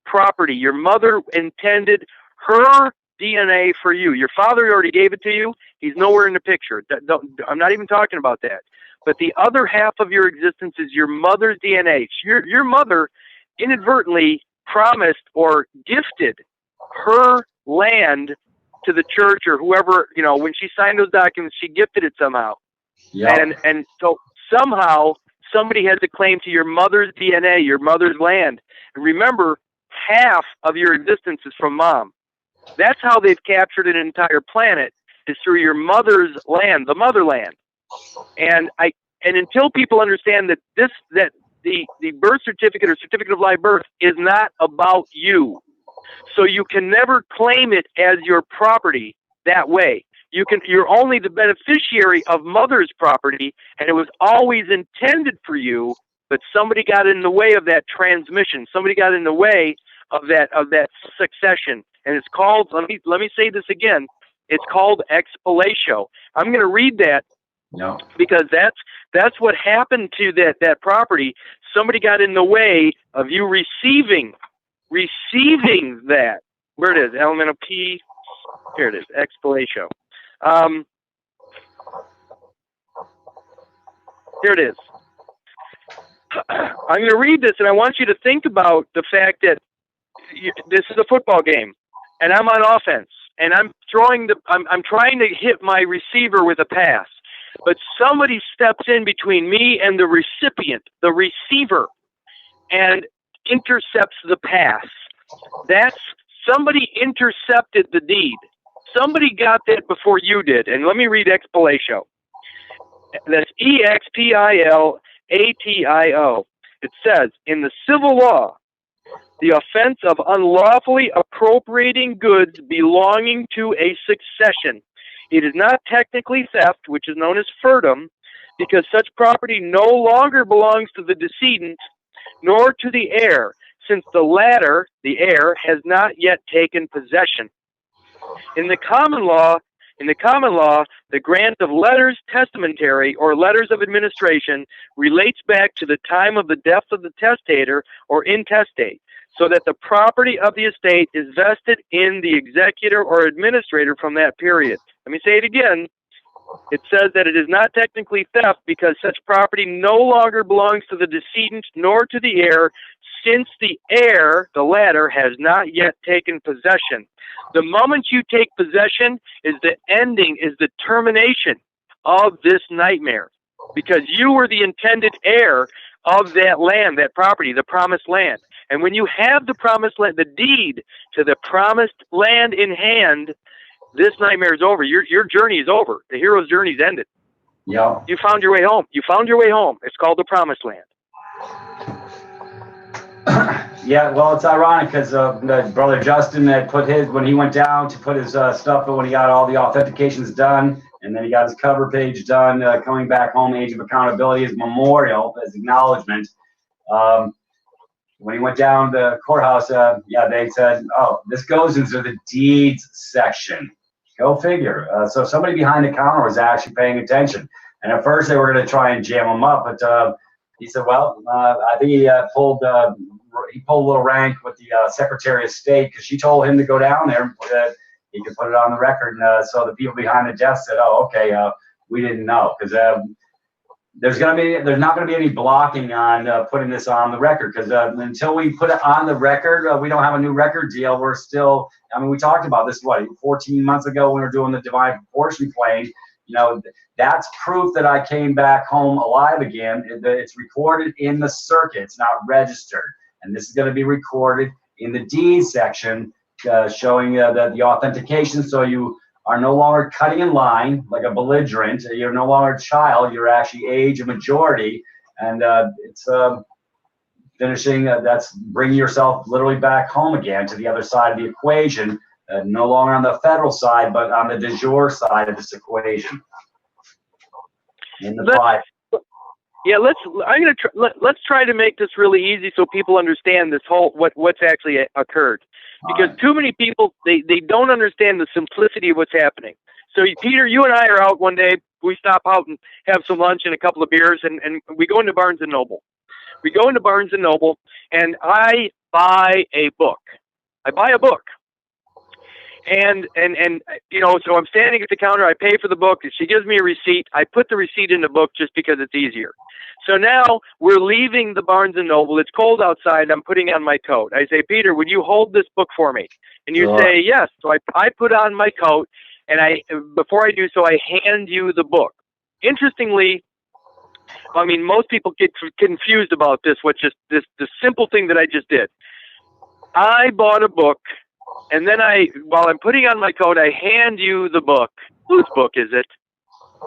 property. Your mother intended her DNA for you. Your father already gave it to you. He's nowhere in the picture. I'm not even talking about that. But the other half of your existence is your mother's DNA. Your mother inadvertently promised or gifted her land to the church or whoever, when she signed those documents, she gifted it somehow. Yeah. And so somehow somebody has a claim to your mother's DNA, your mother's land. And remember, half of your existence is from mom. That's how they've captured an entire planet, is through your mother's land, the motherland. And until people understand that the birth certificate or certificate of live birth is not about you. So you can never claim it as your property that way. You're only the beneficiary of mother's property, and it was always intended for you, but somebody got in the way of that transmission. Somebody got in the way of that succession. And it's called, let me say this again, it's called expilatio. I'm going to read that. No. Because that's what happened to that property. Somebody got in the way of you receiving that. Where it is, element of P. Here it is, expilatio. Here it is. I'm going to read this, and I want you to think about the fact that this is a football game, and I'm on offense, and I'm trying to hit my receiver with a pass, but somebody steps in between me and the recipient, the receiver, and intercepts the pass. That's somebody intercepted the deed. Somebody got that before you did. And let me read expilatio. That's expilatio. It says, in the civil law, the offense of unlawfully appropriating goods belonging to a succession. It is not technically theft, which is known as furtum, because such property no longer belongs to the decedent nor to the heir, since the latter, the heir, has not yet taken possession. In the common law, the grant of letters testamentary or letters of administration relates back to the time of the death of the testator or intestate, so that the property of the estate is vested in the executor or administrator from that period. Let me say it again. It says that it is not technically theft because such property no longer belongs to the decedent nor to the heir, since the heir, the latter, has not yet taken possession. The moment you take possession is the ending, is the termination of this nightmare, because you were the intended heir of that land, that property, the promised land. And when you have the promised land, the deed to the promised land in hand, this nightmare is over. Your journey is over. The hero's journey is ended. Yeah. You found your way home. You found your way home. It's called the promised land. Yeah, well, it's ironic because brother Justin had put his, when he went down to put his stuff, but when he got all the authentications done, and then he got his cover page done, coming back home, age of accountability, his memorial, his acknowledgement. When he went down to the courthouse, they said, oh, this goes into the deeds section. Go figure. So somebody behind the counter was actually paying attention. And at first they were going to try and jam him up, but he said, well, I think he pulled a little rank with the Secretary of State, because she told him to go down there and he could put it on the record. And so the people behind the desk said, oh, okay, we didn't know, because there's not going to be any blocking on putting this on the record, because until we put it on the record, we don't have a new record deal. We're still, I mean, we talked about this, 14 months ago when we were doing the divine proportion claim. You know, that's proof that I came back home alive again. It's recorded in the circuit. It's not registered. And this is going to be recorded in the deed section, showing the authentication. So you are no longer cutting in line like a belligerent. You're no longer a child. You're actually age of majority. And it's finishing, that's bringing yourself literally back home again to the other side of the equation. No longer on the federal side, but on the de jure side of this equation. In the private. Yeah, let's try to make this really easy so people understand this whole what's actually occurred. Because too many people they don't understand the simplicity of what's happening. So Peter, you and I are out one day. We stop out and have some lunch and a couple of beers, and we go into Barnes and Noble. We go into Barnes and Noble, and I buy a book. And you know, so I'm standing at the counter, I pay for the book, and she gives me a receipt. I put the receipt in the book just because it's easier. So now we're leaving the Barnes and Noble. It's cold outside. I'm putting on my coat. I say, Peter, would you hold this book for me? And you say, yes. So I put on my coat, and before I do so, I hand you the book. Interestingly, I mean, most people get confused about this, the simple thing that I just did. I bought a book. And then while I'm putting on my coat, I hand you the book. Whose book is it?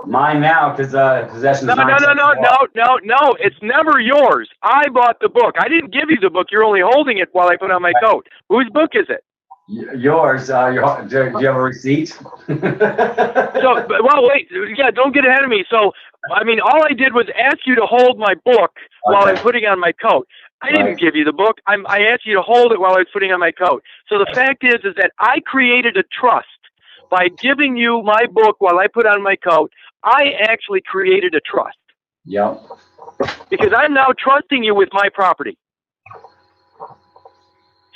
Mine now, because possession No, is no, nine no, tenths no, of the law. no, no, no. It's never yours. I bought the book. I didn't give you the book. You're only holding it while I put on my coat. Whose book is it? Yours. Do you have a receipt? So, well, wait. Yeah, don't get ahead of me. So, I mean, all I did was ask you to hold my book while I'm putting on my coat. I didn't give you the book. I asked you to hold it while I was putting on my coat. So the fact is that I created a trust by giving you my book while I put on my coat. I actually created a trust. Yep. Because I'm now trusting you with my property.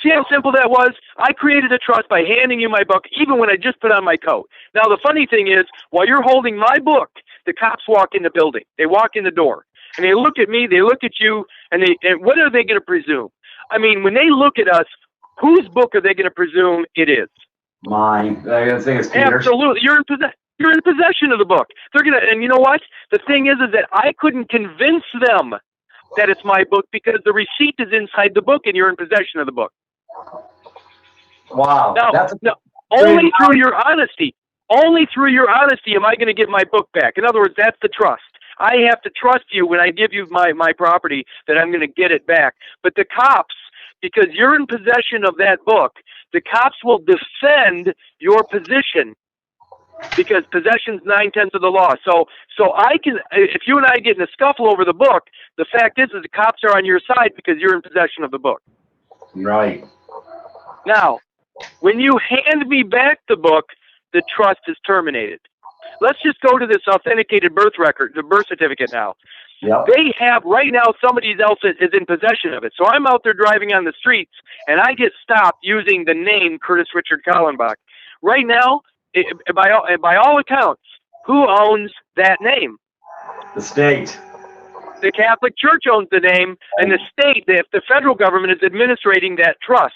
See how simple that was? I created a trust by handing you my book, even when I just put on my coat. Now, the funny thing is, while you're holding my book, the cops walk in the building. They walk in the door, and they look at me, they look at you, and what are they going to presume? I mean, when they look at us, whose book are they going to presume it is? Mine. I think it's Peter's. Absolutely. You're in possession of the book. They're gonna, and you know what? The thing is that I couldn't convince them that it's my book because the receipt is inside the book, and you're in possession of the book. Wow. No, only through your honesty. Only through your honesty am I going to get my book back. In other words, that's the trust. I have to trust you when I give you my property that I'm going to get it back. But the cops, because you're in possession of that book, the cops will defend your position because possession's 9/10 of the law. So I can, if you and I get in a scuffle over the book, the fact is the cops are on your side because you're in possession of the book. Right. Now, when you hand me back the book, the trust is terminated. Let's just go to this authenticated birth record, the birth certificate now. Yep. They have, right now, somebody else is in possession of it. So I'm out there driving on the streets, and I get stopped using the name Curtis Richard Kallenbach. Right now, by all accounts, who owns that name? The state. The Catholic Church owns the name, and the state, the federal government is administrating that trust.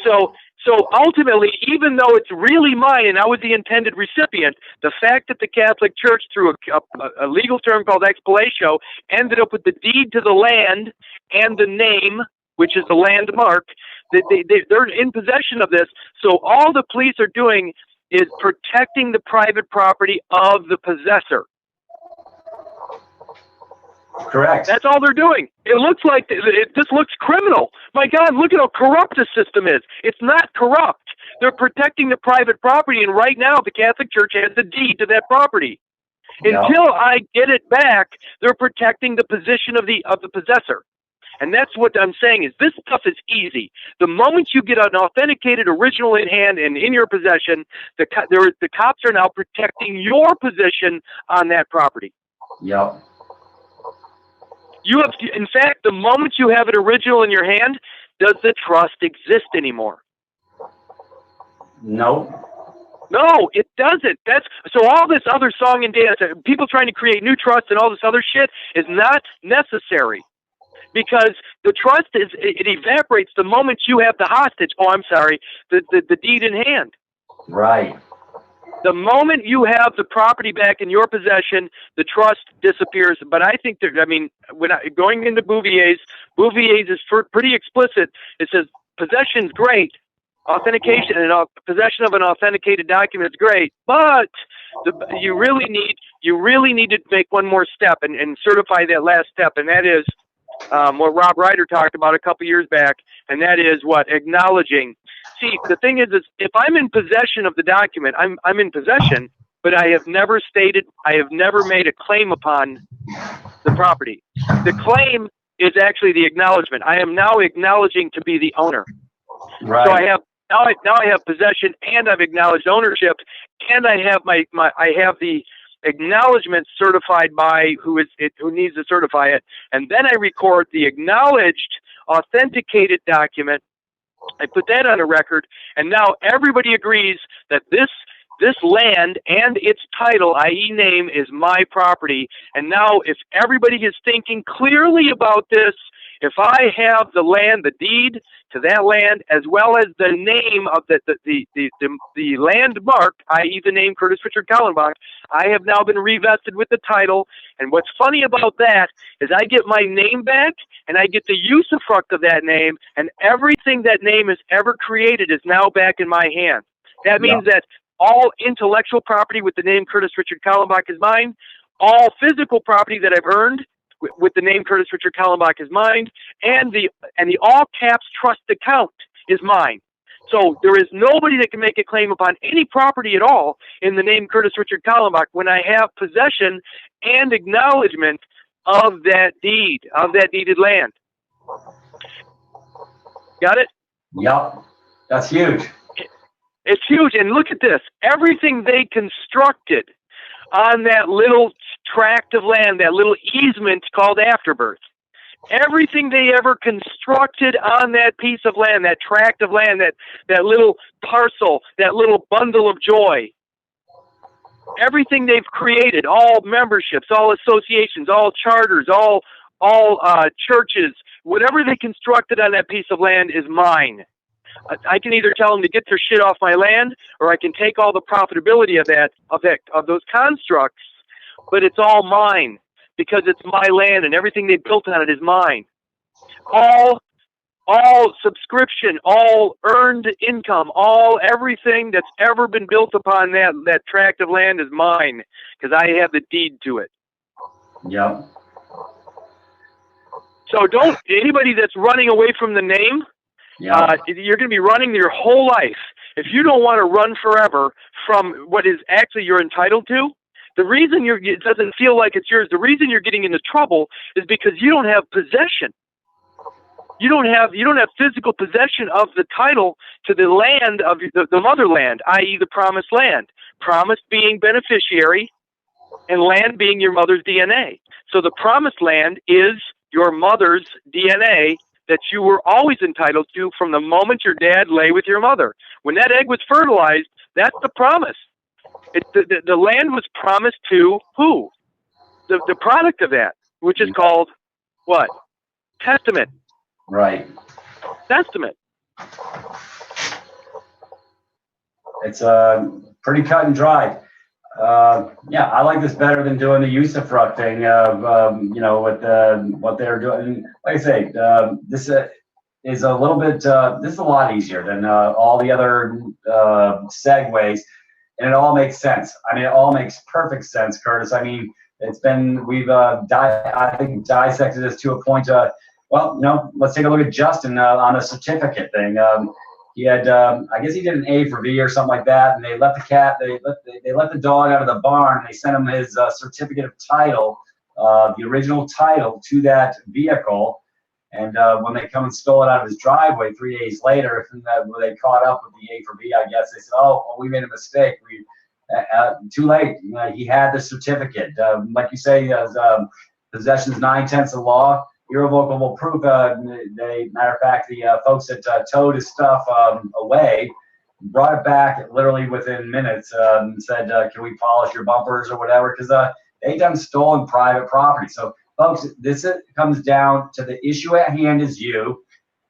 So ultimately, even though it's really mine and I was the intended recipient, the fact that the Catholic Church, through a legal term called expilatio, ended up with the deed to the land and the name, which is the landmark, they're in possession of this. So all the police are doing is protecting the private property of the possessor. Correct. That's all they're doing. It looks like this looks criminal. My God, look at how corrupt the system is. It's not corrupt. They're protecting the private property, and right now the Catholic Church has the deed to that property. Yep. Until I get it back, they're protecting the position of the possessor. And that's what I'm saying is this stuff is easy. The moment you get an authenticated original in hand and in your possession, the cops are now protecting your position on that property. Yep. You have, in fact, the moment you have it original in your hand, does the trust exist anymore? Nope. No, it doesn't. So all this other song and dance, people trying to create new trusts and all this other shit is not necessary. Because the trust it evaporates the moment you have the hostage. Oh, I'm sorry, the deed in hand. Right. The moment you have the property back in your possession, the trust disappears. But I think that, I mean, going into Bouvier's is pretty explicit. It says possession's great, authentication and possession of an authenticated document is great, but you really need to make one more step and certify that last step, and that is what Rob Ryder talked about a couple years back, and that is what? Acknowledging. See, the thing is if I'm in possession of the document, I'm in possession, but I have never made a claim upon the property. The claim is actually the acknowledgement. I am now acknowledging to be the owner. Right. So I have possession, and I've acknowledged ownership, and I have I have the acknowledgement certified by who needs to certify it, and then I record the acknowledged authenticated document. I put that on a record, and now everybody agrees that this land and its title, i.e. name, is my property. And now if everybody is thinking clearly about this, if I have the land, the deed to that land, as well as the name of the landmark, i.e. the name Curtis Richard Kallenbach, I have now been revested with the title. And what's funny about that is I get my name back, and I get the usufruct of that name, and everything that name has ever created is now back in my hands. That means that all intellectual property with the name Curtis Richard Kallenbach is mine. All physical property that I've earned with the name Curtis Richard Kallenbach is mine, and the all caps trust account is mine. So there is nobody that can make a claim upon any property at all in the name Curtis Richard Kallenbach when I have possession and acknowledgement of that deed, of that deeded land. Got it? Yep. That's huge. It's huge. And look at this. Everything they constructed on that little tract of land, that little easement called afterbirth, everything they ever constructed on that piece of land, that tract of land, that little parcel, that little bundle of joy, everything they've created, all memberships, all associations, all charters, all churches, whatever they constructed on that piece of land is mine. I can either tell them to get their shit off my land, or I can take all the profitability of those constructs, but it's all mine because it's my land and everything they built on it is mine. All subscription, all earned income, everything that's ever been built upon that tract of land is mine because I have the deed to it. Yep. So anybody that's running away from the name, yep. You're going to be running your whole life. If you don't want to run forever from what is actually you're entitled to, the reason it doesn't feel like it's yours, the reason you're getting into trouble is because you don't have possession. You don't have physical possession of the title to the land of the motherland, i.e. the promised land. Promise being beneficiary and land being your mother's DNA. So the promised land is your mother's DNA that you were always entitled to from the moment your dad lay with your mother. When that egg was fertilized, that's the promise. The land was promised to who? The product of that, which is called what? Testament. Right. Testament. It's pretty cut and dry. Yeah, I like this better than doing the usufruct thing. With what they're doing. Like I say, this is a little bit. This is a lot easier than all the other segues, and it all makes sense. I mean, it all makes perfect sense, Curtis. I mean, we've I think dissected this to a point. Let's take a look at Justin on a certificate thing. He had, I guess he did an A for V or something like that, and they let the dog out of the barn, and they sent him his certificate of title, the original title to that vehicle. And when they come and stole it out of his driveway 3 days later, when they caught up with the A for V, I guess they said, "Oh, we made a mistake. Too late. He had the certificate. Like you say, possession is 9/10 of the law." Irrevocable proof. Matter of fact, the folks that towed his stuff away brought it back literally within minutes and said, "Can we polish your bumpers or whatever?" Because they done stolen private property. So, folks, this comes down to the issue at hand is you,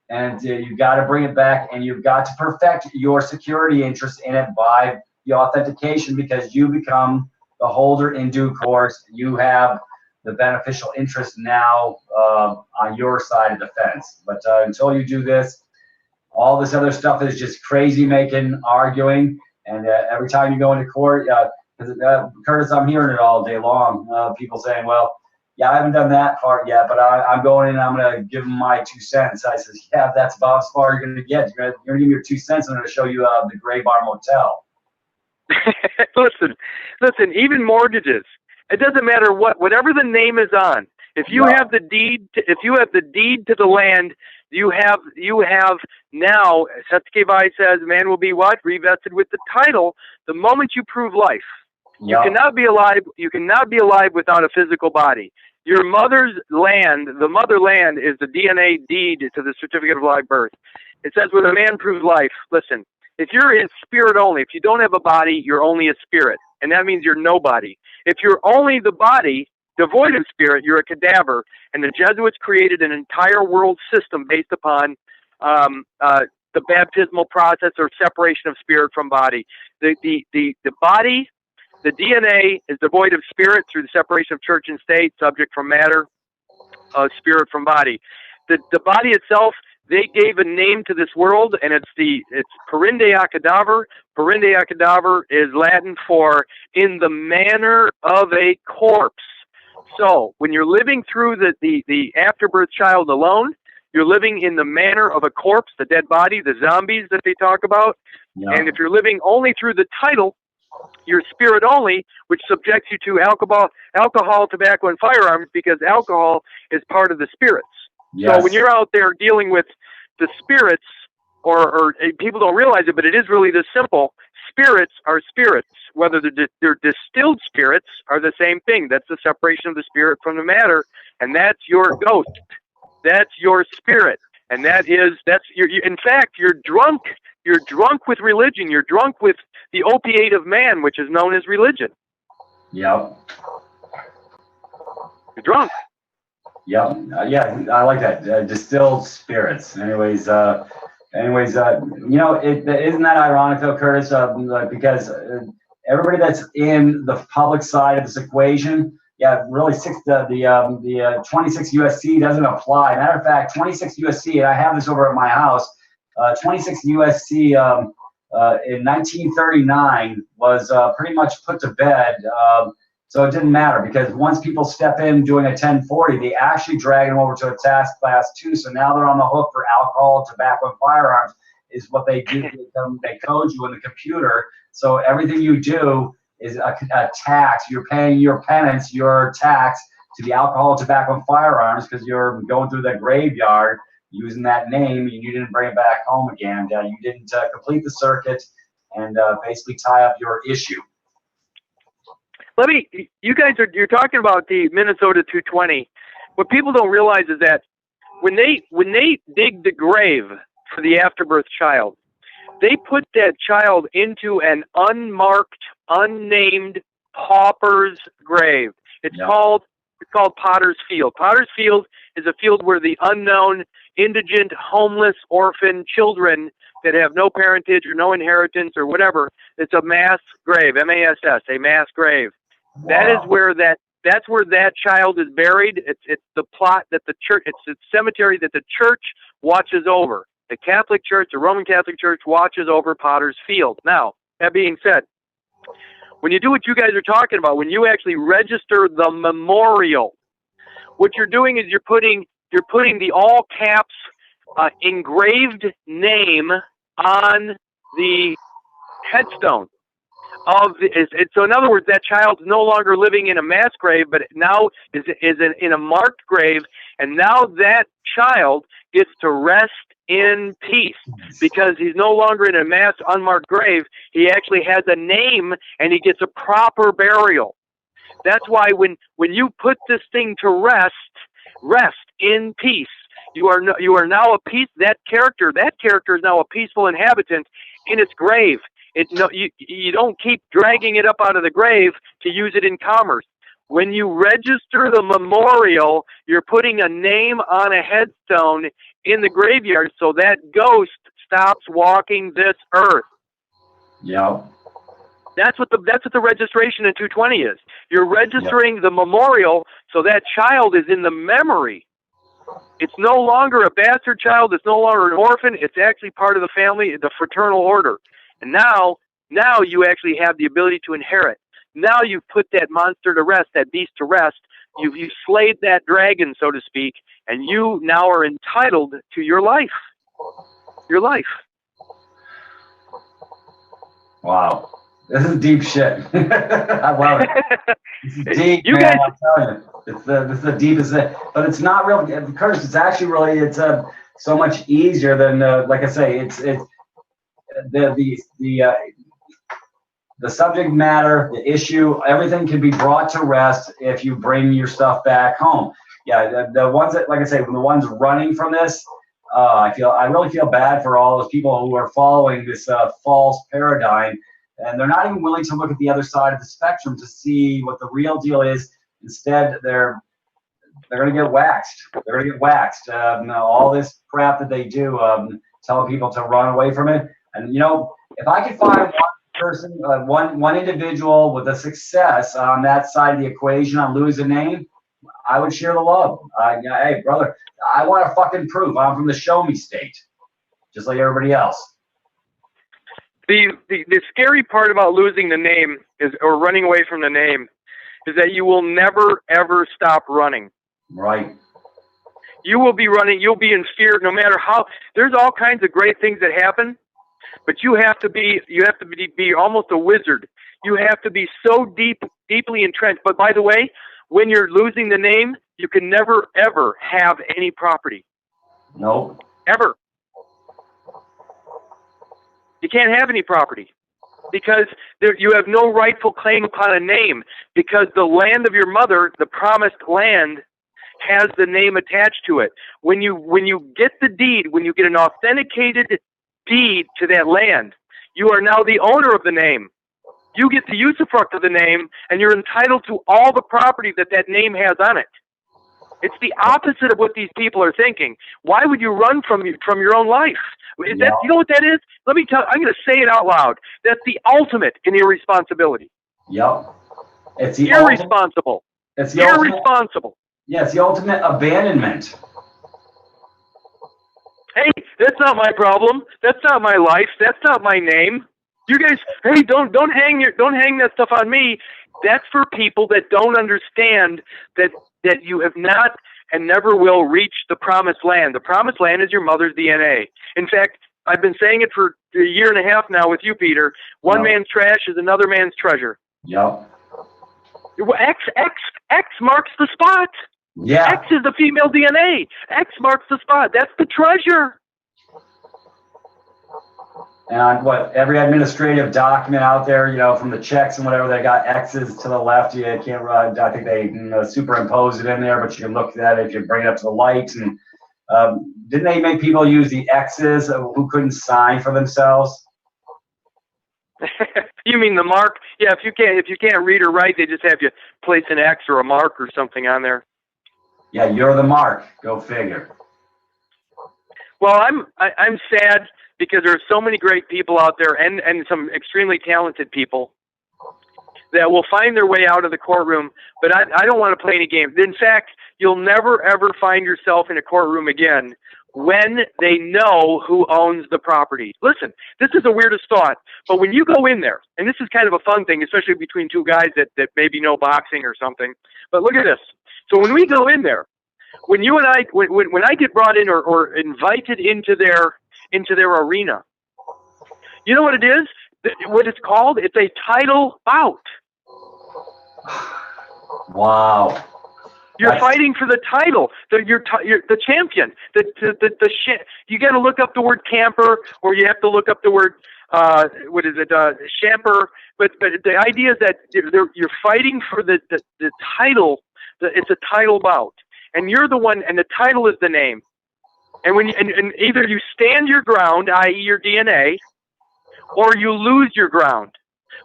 and you've got to bring it back, and you've got to perfect your security interest in it by the authentication, because you become the holder in due course. You have the beneficial interest now on your side of the fence. But until you do this, all this other stuff is just crazy making, arguing, and every time you go into court, Curtis, I'm hearing it all day long. People saying, "Well, yeah, I haven't done that part yet, but I'm going in and I'm going to give them my 2 cents." I says, "Yeah, that's about as far as you're going to get. You're going to give me your 2 cents. I'm going to show you the Gray Bar Motel." Listen, even mortgages. It doesn't matter whatever the name is on. If you have the deed, to the land, you have now. Securitization says, "Man will be what? Revested with the title the moment you prove life." You cannot be alive. You cannot be alive without a physical body. Your mother's land, the motherland, is the DNA deed to the certificate of live birth. It says, "When a man proves life." Listen, if you're in spirit only, if you don't have a body, you're only a spirit, and that means you're nobody. If you're only the body, devoid of spirit, you're a cadaver. And the Jesuits created an entire world system based upon the baptismal process or separation of spirit from body. The body, the DNA, is devoid of spirit through the separation of church and state, subject from matter, spirit from body. The body itself, they gave a name to this world, and it's perinde a cadaver. Perinde a cadaver is Latin for in the manner of a corpse. So when you're living through the afterbirth child alone, you're living in the manner of a corpse, the dead body, the zombies that they talk about. Yeah. And if you're living only through the title, you're spirit only, which subjects you to alcohol, tobacco, and firearms, because alcohol is part of the spirits. Yes. So when you're out there dealing with the spirits, or people don't realize it, but it is really this simple. Spirits are spirits. Whether they're distilled spirits are the same thing. That's the separation of the spirit from the matter, and that's your ghost. That's your spirit, and in fact, you're drunk. You're drunk with religion. You're drunk with the opiate of man, which is known as religion. Yep. You're drunk. Yep. Yeah, I like that. Distilled spirits. Anyways, isn't that ironic though, Curtis? Because everybody that's in the public side of this equation, really the 26 USC doesn't apply. Matter of fact, 26 USC, and I have this over at my house. 26 USC in 1939 was pretty much put to bed. So it didn't matter, because once people step in doing a 1040, they actually drag them over to a task class 2. So now they're on the hook for alcohol, tobacco, and firearms is what they do. They code you in the computer. So everything you do is a tax. You're paying your penance, your tax to the alcohol, tobacco, and firearms, because you're going through the graveyard using that name, and you didn't bring it back home again. You didn't complete the circuit and basically tie up your issue. You're talking about the Minnesota 220. What people don't realize is that when they dig the grave for the afterbirth child, they put that child into an unmarked, unnamed pauper's grave. It's called Potter's Field. Potter's Field is a field where the unknown, indigent, homeless, orphan children that have no parentage or no inheritance or whatever, it's a mass grave, M-A-S-S, a mass grave. Wow. That's where that child is buried. It's the plot that the church, it's the cemetery that the church watches over. The Catholic Church, the Roman Catholic Church, watches over Potter's Field. Now, that being said, when you do what you guys are talking about, when you actually register the memorial, what you're doing is you're putting the all caps engraved name on the headstone. So in other words, that child's no longer living in a mass grave, but now is in a marked grave, and now that child gets to rest in peace because he's no longer in a mass unmarked grave. He actually has a name, and he gets a proper burial. That's why when you put this thing to rest in peace, you are now a peace. That character is now a peaceful inhabitant in its grave. You don't keep dragging it up out of the grave to use it in commerce. When you register the memorial, you're putting a name on a headstone in the graveyard, so that ghost stops walking this earth. Yeah. That's what the registration in 220 is. You're registering the memorial, so that child is in the memory. It's no longer a bastard child. It's no longer an orphan. It's actually part of the family, the fraternal order. And now you actually have the ability to inherit. Now you've put that monster to rest, that beast to rest. You've slayed that dragon, so to speak, and you now are entitled to your life. Your life. Wow. This is deep shit. I love it. This is deep, you man. guys, I'm telling you. This is the deepest thing. But it's not real, Curtis. It's actually really, so much easier than, like I say, it's the subject matter, the issue, everything can be brought to rest if you bring your stuff back home. Yeah, the ones that, like I say, the ones running from this, I really feel bad for all those people who are following this false paradigm, and they're not even willing to look at the other side of the spectrum to see what the real deal is. Instead, they're going to get waxed. They're going to get waxed. All this crap that they do, telling people to run away from it. And if I could find one person, one individual with a success on that side of the equation on losing name, I would share the love. Hey, brother, I want to fucking prove I'm from the show me state, just like everybody else. The scary part about losing the name is, or running away from the name, is that you will never ever stop running. Right. You will be running. You'll be in fear, no matter how. There's all kinds of great things that happen, but you have to be almost a wizard. You have to be so deeply entrenched. But by the way, when you're losing the name, you can never ever have any property. Nope. Ever. You can't have any property because you have no rightful claim upon a name, because the land of your mother, the promised land, has the name attached to it. When you get the deed, when you get an authenticated deed to that land, you are now the owner of the name. You get the usufruct of the name, and you're entitled to all the property that name has on it. It's the opposite of what these people are thinking. Why would you run from your own life? Is that, you know what that is? Let me tell you, I'm going to say it out loud. That's the ultimate in irresponsibility. Yep. It's the irresponsible. It's the irresponsible. Yeah, it's the ultimate abandonment. Hey, that's not my problem. That's not my life. That's not my name. You guys, hey, don't hang that stuff on me. That's for people that don't understand that you have not and never will reach the promised land. The promised land is your mother's DNA. In fact, I've been saying it for a year and a half now with you, Peter. One man's trash is another man's treasure. Yep. X marks the spot. Yeah. X is the female DNA. X marks the spot. That's the treasure. And every administrative document out there, from the checks and whatever, they got X's to the left. You can't run. I think they superimpose it in there, but you can look at it if you bring it up to the light. And didn't they make people use the X's who couldn't sign for themselves? You mean the mark? Yeah. If you can't read or write, they just have you place an X or a mark or something on there. Yeah, you're the mark. Go figure. Well, I'm sad, because there are so many great people out there, and some extremely talented people that will find their way out of the courtroom, but I don't want to play any games. In fact, you'll never, ever find yourself in a courtroom again when they know who owns the property. Listen, this is the weirdest thought, but when you go in there, and this is kind of a fun thing, especially between two guys that maybe know boxing or something, but look at this. So when we go in there, when you and I, when I get brought in or invited into their arena, you know what it is? What it's called? It's a title bout. Wow. You're fighting for the title. You're the champion. You got to look up the word camper, or you have to look up the word champer. But the idea is that you're fighting for the title. It's a title bout, and you're the one, and the title is the name. And and either you stand your ground, i.e. your DNA, or you lose your ground.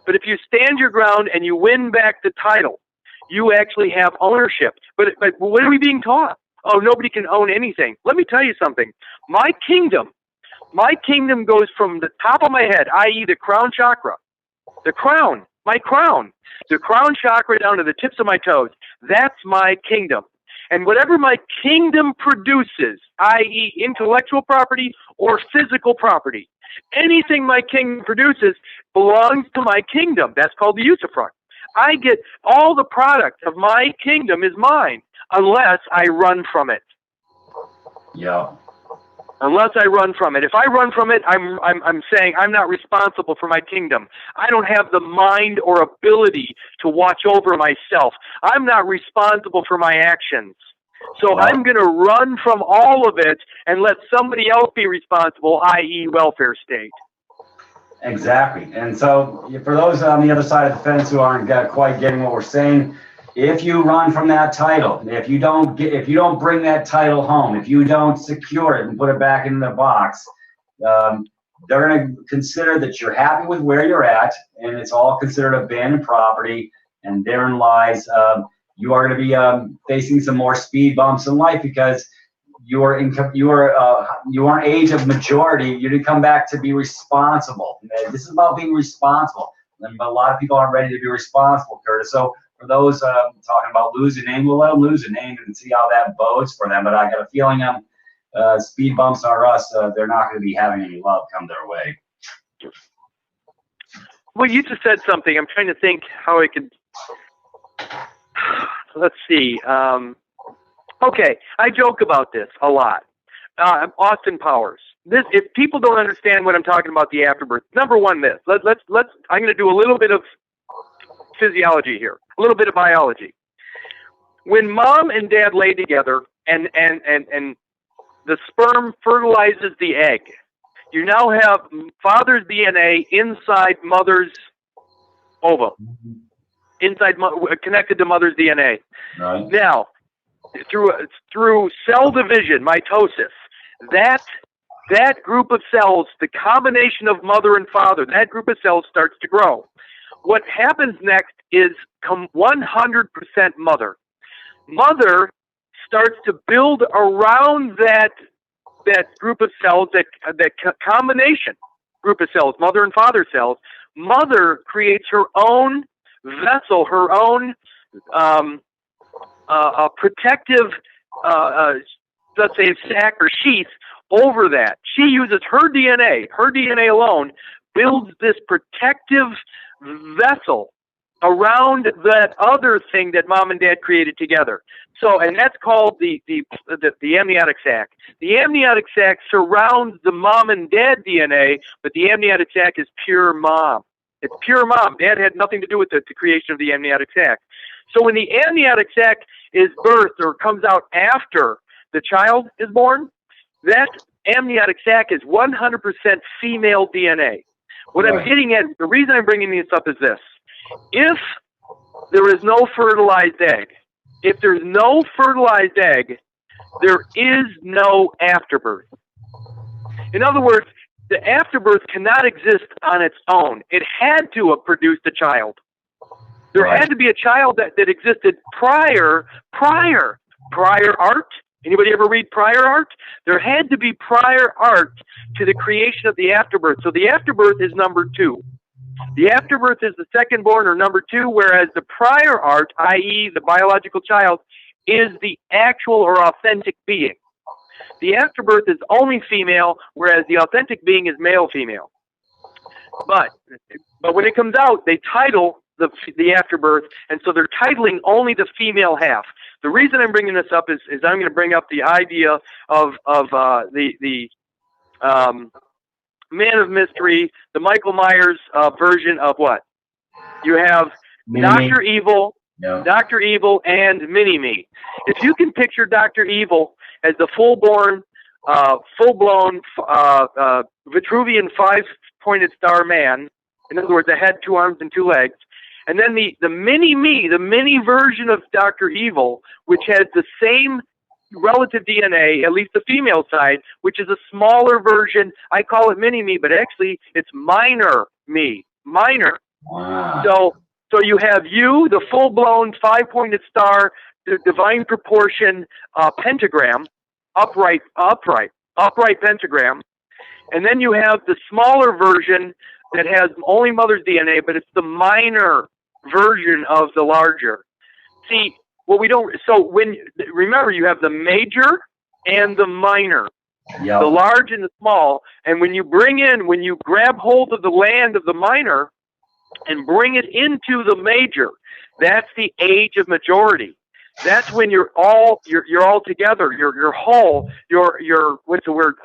But if you stand your ground and you win back the title, you actually have ownership. But what are we being taught? Oh, nobody can own anything. Let me tell you something. My kingdom goes from the top of my head, i.e. the crown chakra, the crown chakra down to the tips of my toes. That's my kingdom. And whatever my kingdom produces, i.e. intellectual property or physical property, anything my kingdom produces belongs to my kingdom. That's called the usufruct. I get all the product of my kingdom is mine, unless I run from it. Yeah. Unless I run from it. If I run from it, I'm saying I'm not responsible for my kingdom. I don't have the mind or ability to watch over myself. I'm not responsible for my actions. So I'm going to run from all of it and let somebody else be responsible, i.e. welfare state. Exactly. And so for those on the other side of the fence who aren't quite getting what we're saying, if you run from that title, if you don't bring that title home, if you don't secure it and put it back in the box, they're going to consider that you're happy with where you're at, and it's all considered abandoned property. And therein lies you are going to be facing some more speed bumps in life, because you are age of majority. You didn't come back to be responsible. This is about being responsible, but a lot of people aren't ready to be responsible, Curtis. So for those talking about losing name, we'll let them lose a name and see how that bodes for them. But I got a feeling speed bumps are us. They're not going to be having any love come their way. Well, you just said something. I'm trying to think how I could. Let's see. Okay, I joke about this a lot. Austin Powers. This, if people don't understand what I'm talking about, the afterbirth. Number one, this. Let's. I'm going to do a little bit of physiology here, a little bit of biology. When mom and dad lay together, and the sperm fertilizes the egg, you now have father's DNA inside mother's ovum, connected to mother's DNA. Right. Now, through cell division, mitosis, that group of cells, the combination of mother and father, that group of cells starts to grow. What happens next is 100% mother. Mother starts to build around that group of cells, that combination group of cells, mother and father cells. Mother creates her own vessel, her own protective, let's say, sac or sheath over that. She uses her DNA alone, builds this protective vessel around that other thing that mom and dad created together. So, and that's called the amniotic sac. The amniotic sac surrounds the mom and dad DNA, but the amniotic sac is pure mom. It's pure mom. Dad had nothing to do with the creation of the amniotic sac. So when the amniotic sac is birthed or comes out after the child is born, that amniotic sac is 100% female DNA. What I'm getting at, the reason I'm bringing this up is this. If there is no fertilized egg, there is no afterbirth. In other words, the afterbirth cannot exist on its own. It had to have produced a child. There had to be a child that existed prior art. Anybody ever read prior art? There had to be prior art to the creation of the afterbirth. So the afterbirth is number two. The afterbirth is the second born, or number two, whereas the prior art, i.e. the biological child, is the actual or authentic being. The afterbirth is only female, whereas the authentic being is male-female. But when it comes out, they title the afterbirth, and so they're titling only the female half. The reason I'm bringing this up is I'm going to bring up the idea of the Man of Mystery, the Michael Myers version of what? You have Dr. Evil, Dr. Evil, and Mini-Me. If you can picture Dr. Evil as the full-blown Vitruvian five-pointed star man, in other words, a head, two arms, and two legs, and then the Mini-Me, the mini version of Dr. Evil, which has the same relative DNA, at least the female side, which is a smaller version. I call it Mini-Me, but actually it's minor me, minor. Wow. So you have you, the full-blown five-pointed star, the divine proportion pentagram, upright pentagram, and then you have the smaller version that has only mother's DNA, but it's the minor version of the larger. See, remember, you have the major and the minor, the large and the small, and when you grab hold of the land of the minor and bring it into the major, that's the age of majority. That's when you're all together. You're whole. You're what's the word?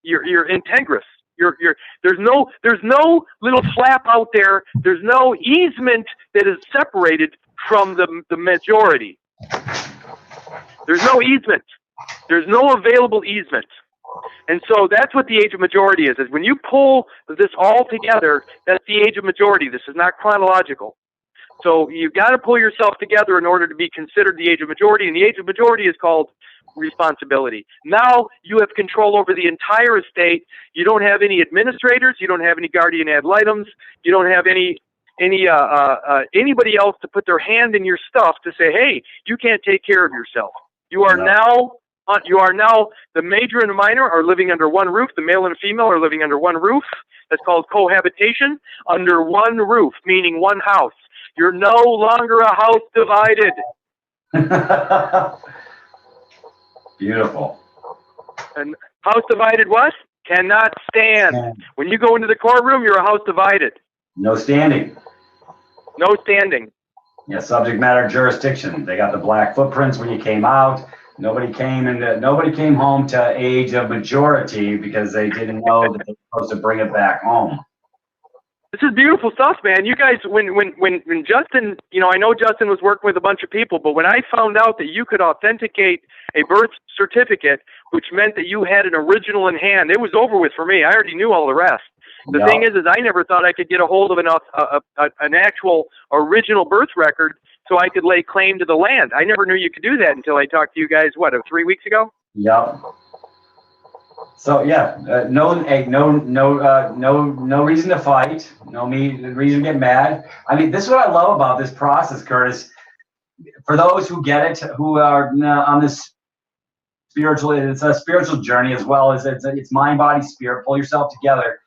You're integrous. There's no little flap out there. There's no easement that is separated from the majority. There's no easement. There's no available easement. And so that's what the age of majority is when you pull this all together, that's the age of majority. This is not chronological. So you've got to pull yourself together in order to be considered the age of majority, and the age of majority is called responsibility. Now you have control over the entire estate. You don't have any administrators. You don't have any guardian ad litem. You don't have anybody else to put their hand in your stuff to say, hey, you can't take care of yourself. You are now the major and the minor are living under one roof. The male and the female are living under one roof. That's called cohabitation, under one roof, meaning one house. You're no longer a house divided. Beautiful. And house divided what? Cannot stand. When you go into the courtroom, you're a house divided. No standing. No standing. Yeah, subject matter jurisdiction. They got the black footprints when you came out. Nobody came home to age of majority because they didn't know that they were supposed to bring it back home. This is beautiful stuff, man. You guys, when Justin, you know, I know Justin was working with a bunch of people, but when I found out that you could authenticate a birth certificate, which meant that you had an original in hand, it was over with for me. I already knew all the rest. The thing is I never thought I could get a hold of an actual original birth record so I could lay claim to the land. I never knew you could do that until I talked to you guys, what, 3 weeks ago? Yep. So yeah, no reason to fight, no reason to get mad. I mean, this is what I love about this process, Curtis. For those who get it, who are on this spiritual, it's a spiritual journey as well as it's mind, body, spirit. Pull yourself together.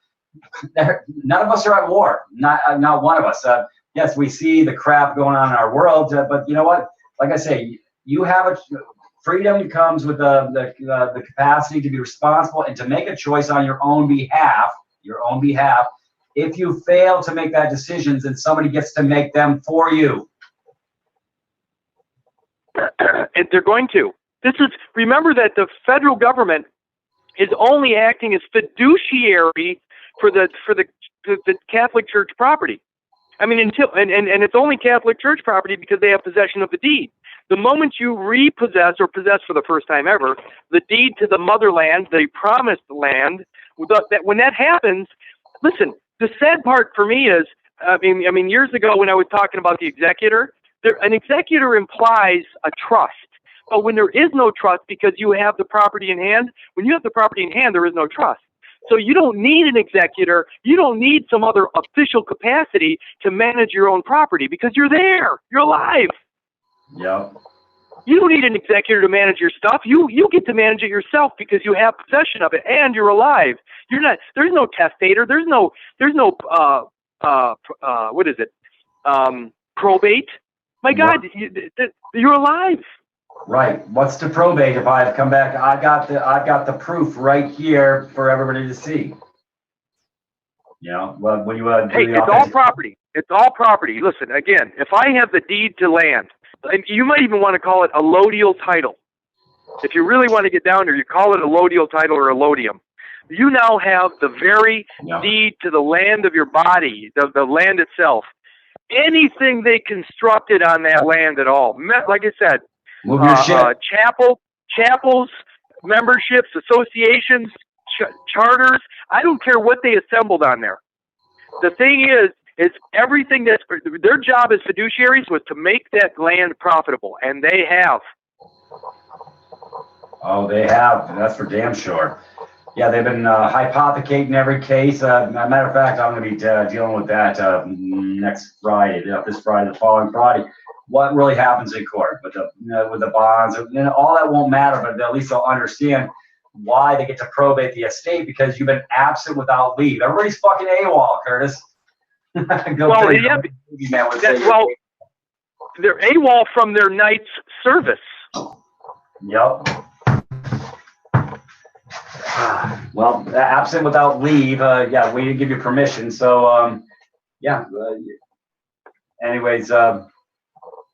None of us are at war. Not one of us. Yes, we see the crap going on in our world, but you know what? Like I say, you have freedom comes with the capacity to be responsible and to make a choice on your own behalf. If you fail to make that decision, then somebody gets to make them for you. And they're going to. Remember that the federal government is only acting as fiduciary for the Catholic Church property. I mean, and it's only Catholic Church property because they have possession of the deed. The moment you repossess or possess for the first time ever the deed to the motherland, the promised land, when that happens, listen, the sad part for me is, I mean, years ago when I was talking about the executor, an executor implies a trust. But when there is no trust because you have the property in hand, when you have the property in hand, there is no trust. So you don't need an executor. You don't need some other official capacity to manage your own property because you're there. You're alive. Yep. You don't need an executor to manage your stuff. You get to manage it yourself because you have possession of it and you're alive. You're not. There's no testator. There's no. What is it? Probate. My God, you're alive. Right. What's to probate if I have come back? I've got the proof right here for everybody to see. You know, well, when you hey, it's all property. It's all property. Listen, again, if I have the deed to land, and you might even want to call it a lodial title. If you really want to get down there, you call it a lodial title or a lodium. You now have the very deed to the land of your body, the land itself. Anything they constructed on that land at all, like I said, chapels, memberships, associations, charters. I don't care what they assembled on there. The thing is everything their job as fiduciaries was to make that land profitable, and they have. Oh, they have. That's for damn sure. Yeah, they've been hypothecating every case. Matter of fact, I'm going to be dealing with that next Friday, this Friday, the following Friday. What really happens in court with the bonds? All that won't matter, but at least they'll understand why they get to probate the estate because you've been absent without leave. Everybody's fucking AWOL, Curtis. They're AWOL from their night's service. Yep. Well, absent without leave. Yeah, we didn't give you permission. So, yeah. Anyways,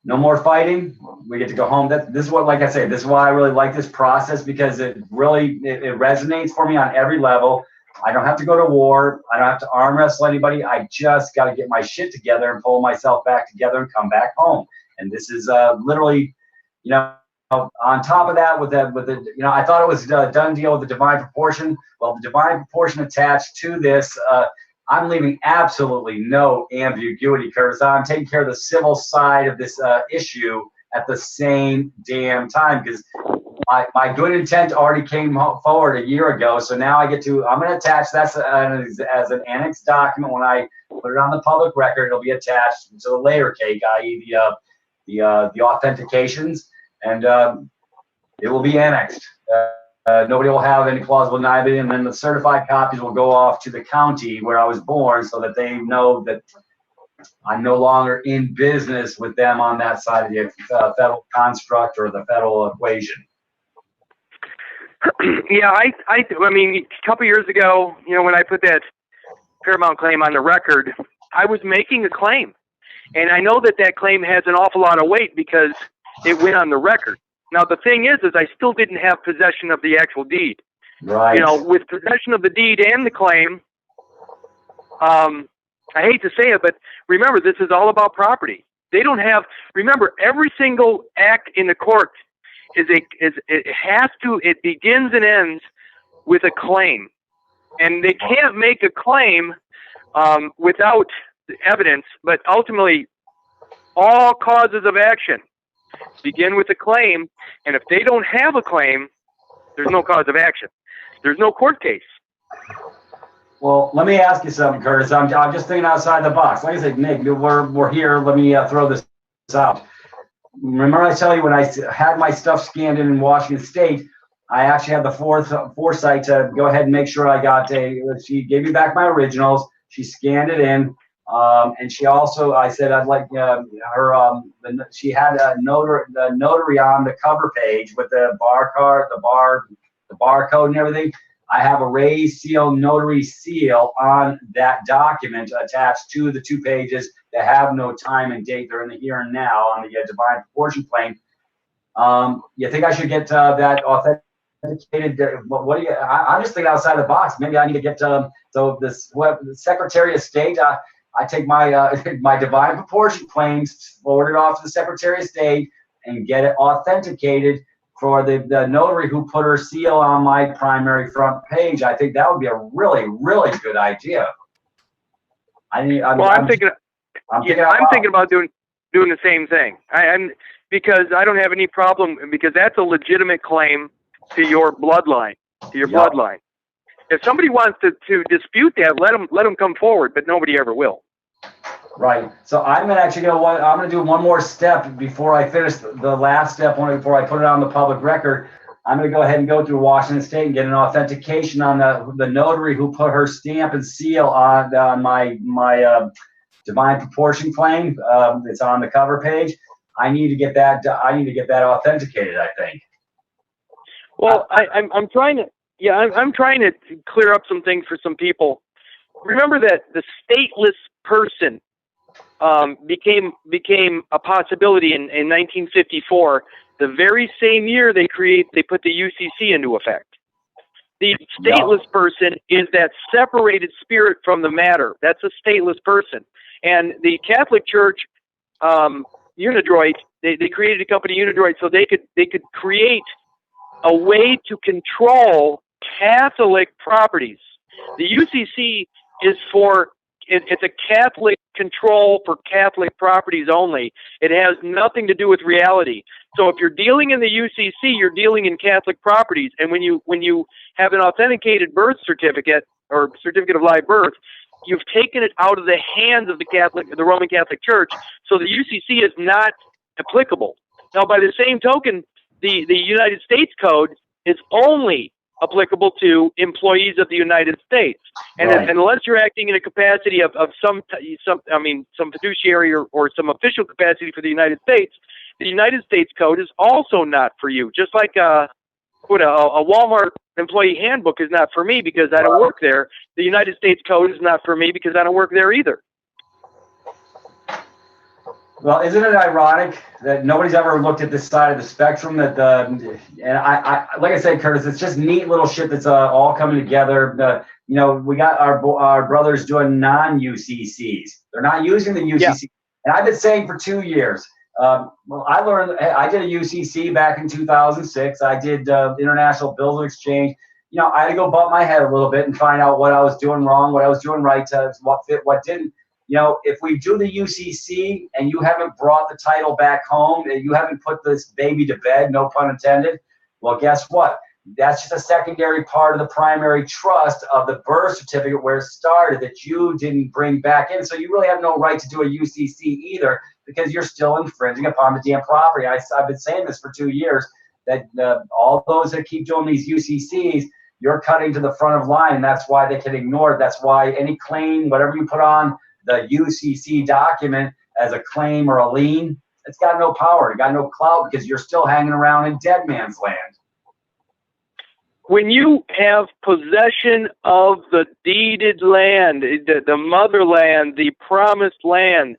no more fighting. We get to go home. This is what, like I say, this is why I really like this process because it really it resonates for me on every level. I don't have to go to war. I don't have to arm wrestle anybody. I just got to get my shit together and pull myself back together and come back home. And this is literally, you know, on top of that, with the, you know, I thought it was a done deal with the divine proportion. Well, the divine proportion attached to this, I'm leaving absolutely no ambiguity, Curtis. I'm taking care of the civil side of this issue at the same damn time because my good intent already came forward a year ago. So now I'm going to attach that as an annex document. When I put it on the public record, it'll be attached to the layer cake, i.e. the authentications, and it will be annexed. Nobody will have any plausible deniability, and then the certified copies will go off to the county where I was born so that they know that I'm no longer in business with them on that side of the federal construct or the federal equation. Yeah, I mean, a couple years ago, you know, when I put that Paramount claim on the record, I was making a claim. And I know that that claim has an awful lot of weight because it went on the record. Now, the thing is I still didn't have possession of the actual deed. Right. You know, with possession of the deed and the claim, I hate to say it, but remember, this is all about property. They don't have, remember, every single act in the court it begins and ends with a claim. And they can't make a claim without evidence, but ultimately, all causes of action begin with a claim, and if they don't have a claim, there's no cause of action. There's no court case. Well, let me ask you something, Curtis. I'm just thinking outside the box. Like I said, Nick, we're here. Let me throw this out. Remember I tell you when I had my stuff scanned in Washington State, I actually had the foresight to go ahead and make sure I got she gave me back my originals. She scanned it in. And she also, I said, I'd like she had the notary on the cover page with the bar card, the barcode and everything. I have a raised seal notary seal on that document attached to the 2 pages that have no time and date. They're in the here and now on the divine proportion claim. You think I should get that authenticated? What do you? I'm just thinking outside the box. Maybe I need to get the Secretary of State. I take my my divine proportion claims, forward it off to the Secretary of State, and get it authenticated for the notary who put her seal on my primary front page. I think that would be a really, really good idea. I'm thinking about doing the same thing. Because I don't have any problem, because that's a legitimate claim to your bloodline, bloodline. If somebody wants to dispute that, let them come forward, but nobody ever will. Right. So I'm gonna actually I'm gonna do one more step before I finish the last step. Before I put it on the public record, I'm gonna go ahead and go through Washington State and get an authentication on the notary who put her stamp and seal on my divine proportion claim. It's on the cover page. I need to get that. I need to get that authenticated, I think. Well, I'm trying to. Yeah, I'm trying to clear up some things for some people. Remember that the stateless person became a possibility in 1954. The very same year they put the UCC into effect. The stateless person is that separated spirit from the matter. That's a stateless person. And the Catholic Church, Unidroit, they created a company, Unidroit, so they could create a way to control Catholic properties. The UCC is it's a Catholic control for Catholic properties only. It has nothing to do with reality. So if you're dealing in the UCC, you're dealing in Catholic properties. And when you have an authenticated birth certificate or certificate of live birth, you've taken it out of the hands of the Roman Catholic Church. So the UCC is not applicable. Now, by the same token, the United States Code is only applicable to employees of the United States. And right. Unless you're acting in a capacity of some fiduciary or some official capacity for the United States Code is also not for you. Just like a Walmart employee handbook is not for me because I don't work there. The United States Code is not for me because I don't work there either. Well, isn't it ironic that nobody's ever looked at this side of the spectrum? And I like I said, Curtis, it's just neat little shit that's all coming together. We got our brothers doing non-UCCs. They're not using the UCC. Yeah. And I've been saying for 2 years. I did a UCC back in 2006. I did international bills of exchange. I had to go butt my head a little bit and find out what I was doing wrong, what I was doing right, what fit, what didn't. If we do the UCC and you haven't brought the title back home, and you haven't put this baby to bed, no pun intended, well, guess what? That's just a secondary part of the primary trust of the birth certificate where it started that you didn't bring back in. So you really have no right to do a UCC either because you're still infringing upon the damn property. I've been saying this for 2 years, that all those that keep doing these UCCs, you're cutting to the front of line, and that's why they get ignored. That's why any claim, whatever you put on the UCC document as a claim or a lien, it's got no power. It got no clout because you're still hanging around in dead man's land. When you have possession of the deeded land, the motherland, the promised land,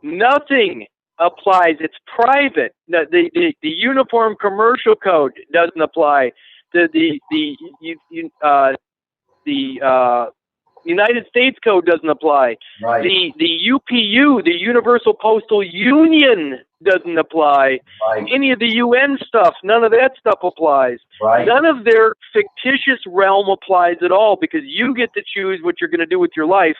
nothing applies. It's private. The Uniform Commercial Code doesn't apply. The United States Code doesn't apply. Right. The UPU, the Universal Postal Union, doesn't apply. Right. Any of the UN stuff, none of that stuff applies. Right. None of their fictitious realm applies at all, because you get to choose what you're going to do with your life.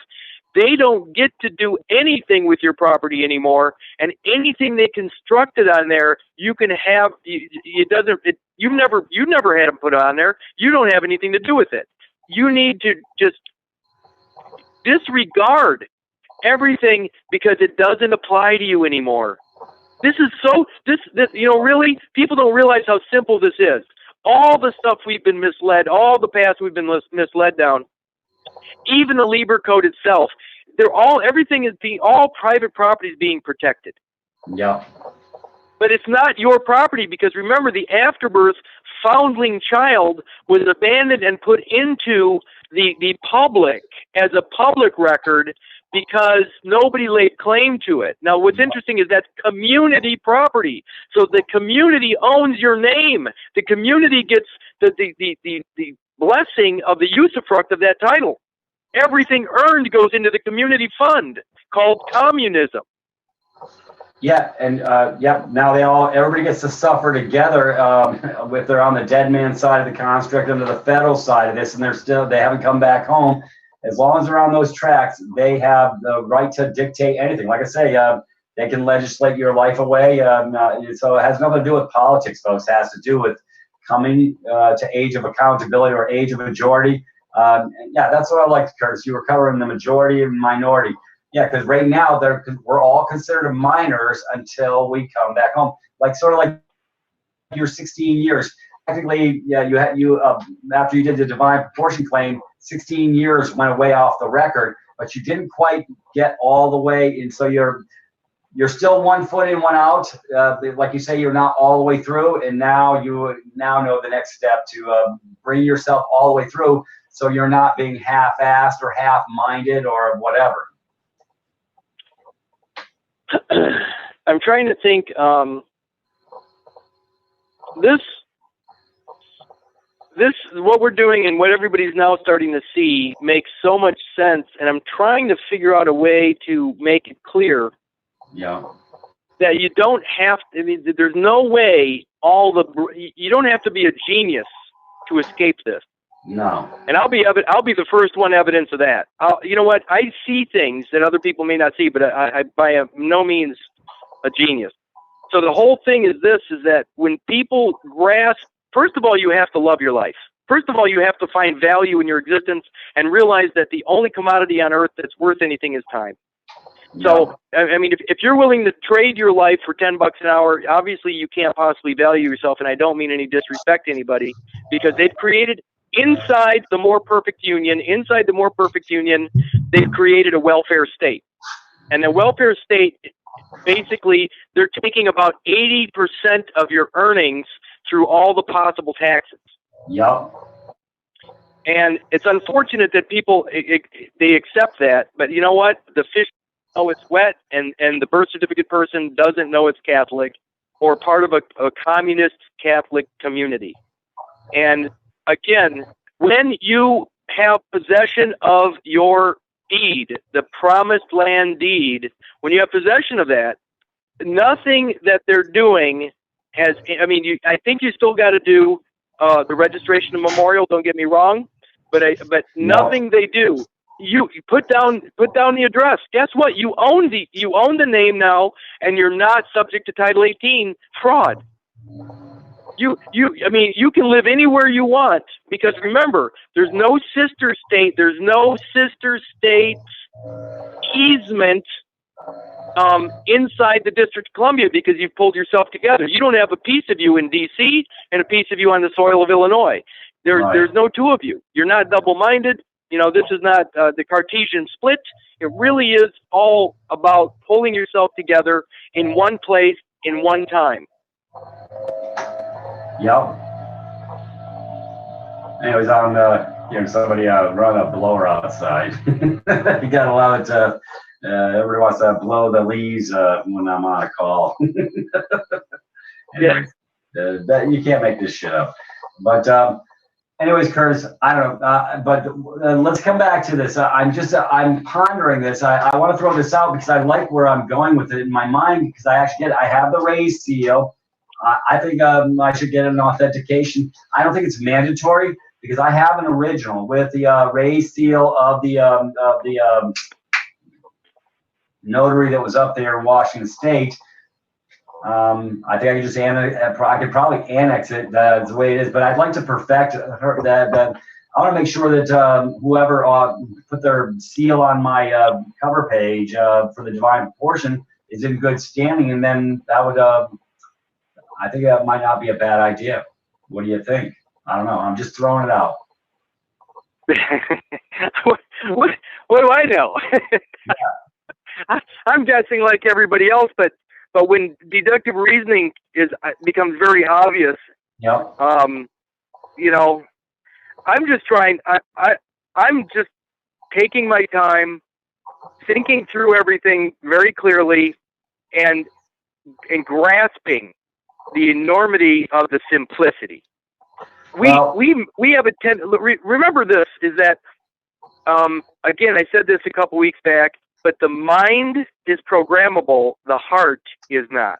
They don't get to do anything with your property anymore, and anything they constructed on there, you can have. You've never had them put on there. You don't have anything to do with it. You need to just disregard everything because it doesn't apply to you anymore. This really, people don't realize how simple this is. All the stuff we've been misled, all the paths we've been misled down, even the Lieber Code itself, all private property is being protected. Yeah. But it's not your property, because remember, the afterbirth foundling child was abandoned and put into the public as a public record because nobody laid claim to it. Now, what's interesting is that's community property. So the community owns your name. The community gets the blessing of the usufruct of that title. Everything earned goes into the community fund called communism. Yeah, and now everybody gets to suffer together if they're on the dead man side of the construct under the federal side of this, and they haven't come back home. As long as they're on those tracks, they have the right to dictate anything. Like I say, they can legislate your life away. So it has nothing to do with politics, folks. It has to do with coming to age of accountability or age of majority. Yeah, that's what I like, Curtis. You were covering the majority and minority. Yeah, because right now we're all considered minors until we come back home. Like your 16 years. Technically, yeah, you after you did the divine proportion claim, 16 years went way off the record, but you didn't quite get all the way, and so you're still 1 foot in, 1 out. Like you say, you're not all the way through, and now you know the next step to bring yourself all the way through, so you're not being half-assed or half-minded or whatever. I'm trying to think. This what we're doing and what everybody's now starting to see makes so much sense, and I'm trying to figure out a way to make it clear. Yeah. That you don't have to. I mean, there's no way you don't have to be a genius to escape this. No. And I'll be the first one evidence of that. You know what? I see things that other people may not see, but I by no means a genius. So the whole thing is that when people grasp, first of all, you have to love your life. First of all, you have to find value in your existence and realize that the only commodity on earth that's worth anything is time. Yeah. So, I mean, if you're willing to trade your life for $10 an hour, obviously you can't possibly value yourself. And I don't mean any disrespect to anybody, because they've created inside the more perfect union, they've created a welfare state. And the welfare state, basically, they're taking about 80% of your earnings through all the possible taxes. Yep. And it's unfortunate that people, they accept that. But you know what? The fish know it's wet, and the birth certificate person doesn't know it's Catholic or part of a communist Catholic community. And again, when you have possession of your deed, the promised land deed, when you have possession of that, nothing that they're doing has, I mean, I think you still got to do the registration of memorial, don't get me wrong, but nothing they do. You put down the address. Guess what? You own the name now, and you're not subject to Title 18 fraud. I mean, you can live anywhere you want, because remember, there's no sister state easement inside the District of Columbia, because you've pulled yourself together. You don't have a piece of you in D.C. and a piece of you on the soil of Illinois. There's no two of you. You're not double-minded. You know, this is not the Cartesian split. It really is all about pulling yourself together in one place, in one time. Yep. Anyways, I'm hearing somebody run a blower outside. You gotta allow it to. Everybody wants to blow the leaves when I'm on a call. Anyways, you can't make this shit up. But anyways, Curtis, I don't know. But let's come back to this. I'm pondering this. I want to throw this out because I like where I'm going with it in my mind, because I have the raised seal. I think I should get an authentication. I don't think it's mandatory, because I have an original with the raised seal of the notary that was up there in Washington State. I think I could just I could probably annex it the way it is, but I'd like to perfect that. I want to make sure that whoever put their seal on my cover page for the divine proportion is in good standing, and then that would. I think that might not be a bad idea. What do you think? I don't know. I'm just throwing it out. what do I know? I'm guessing like everybody else, but when deductive reasoning becomes very obvious, yep. You know, I'm just trying. I'm just taking my time, thinking through everything very clearly, and grasping the enormity of the simplicity. We have a remember this is that again, I said this a couple weeks back, but the mind is programmable, the heart is not.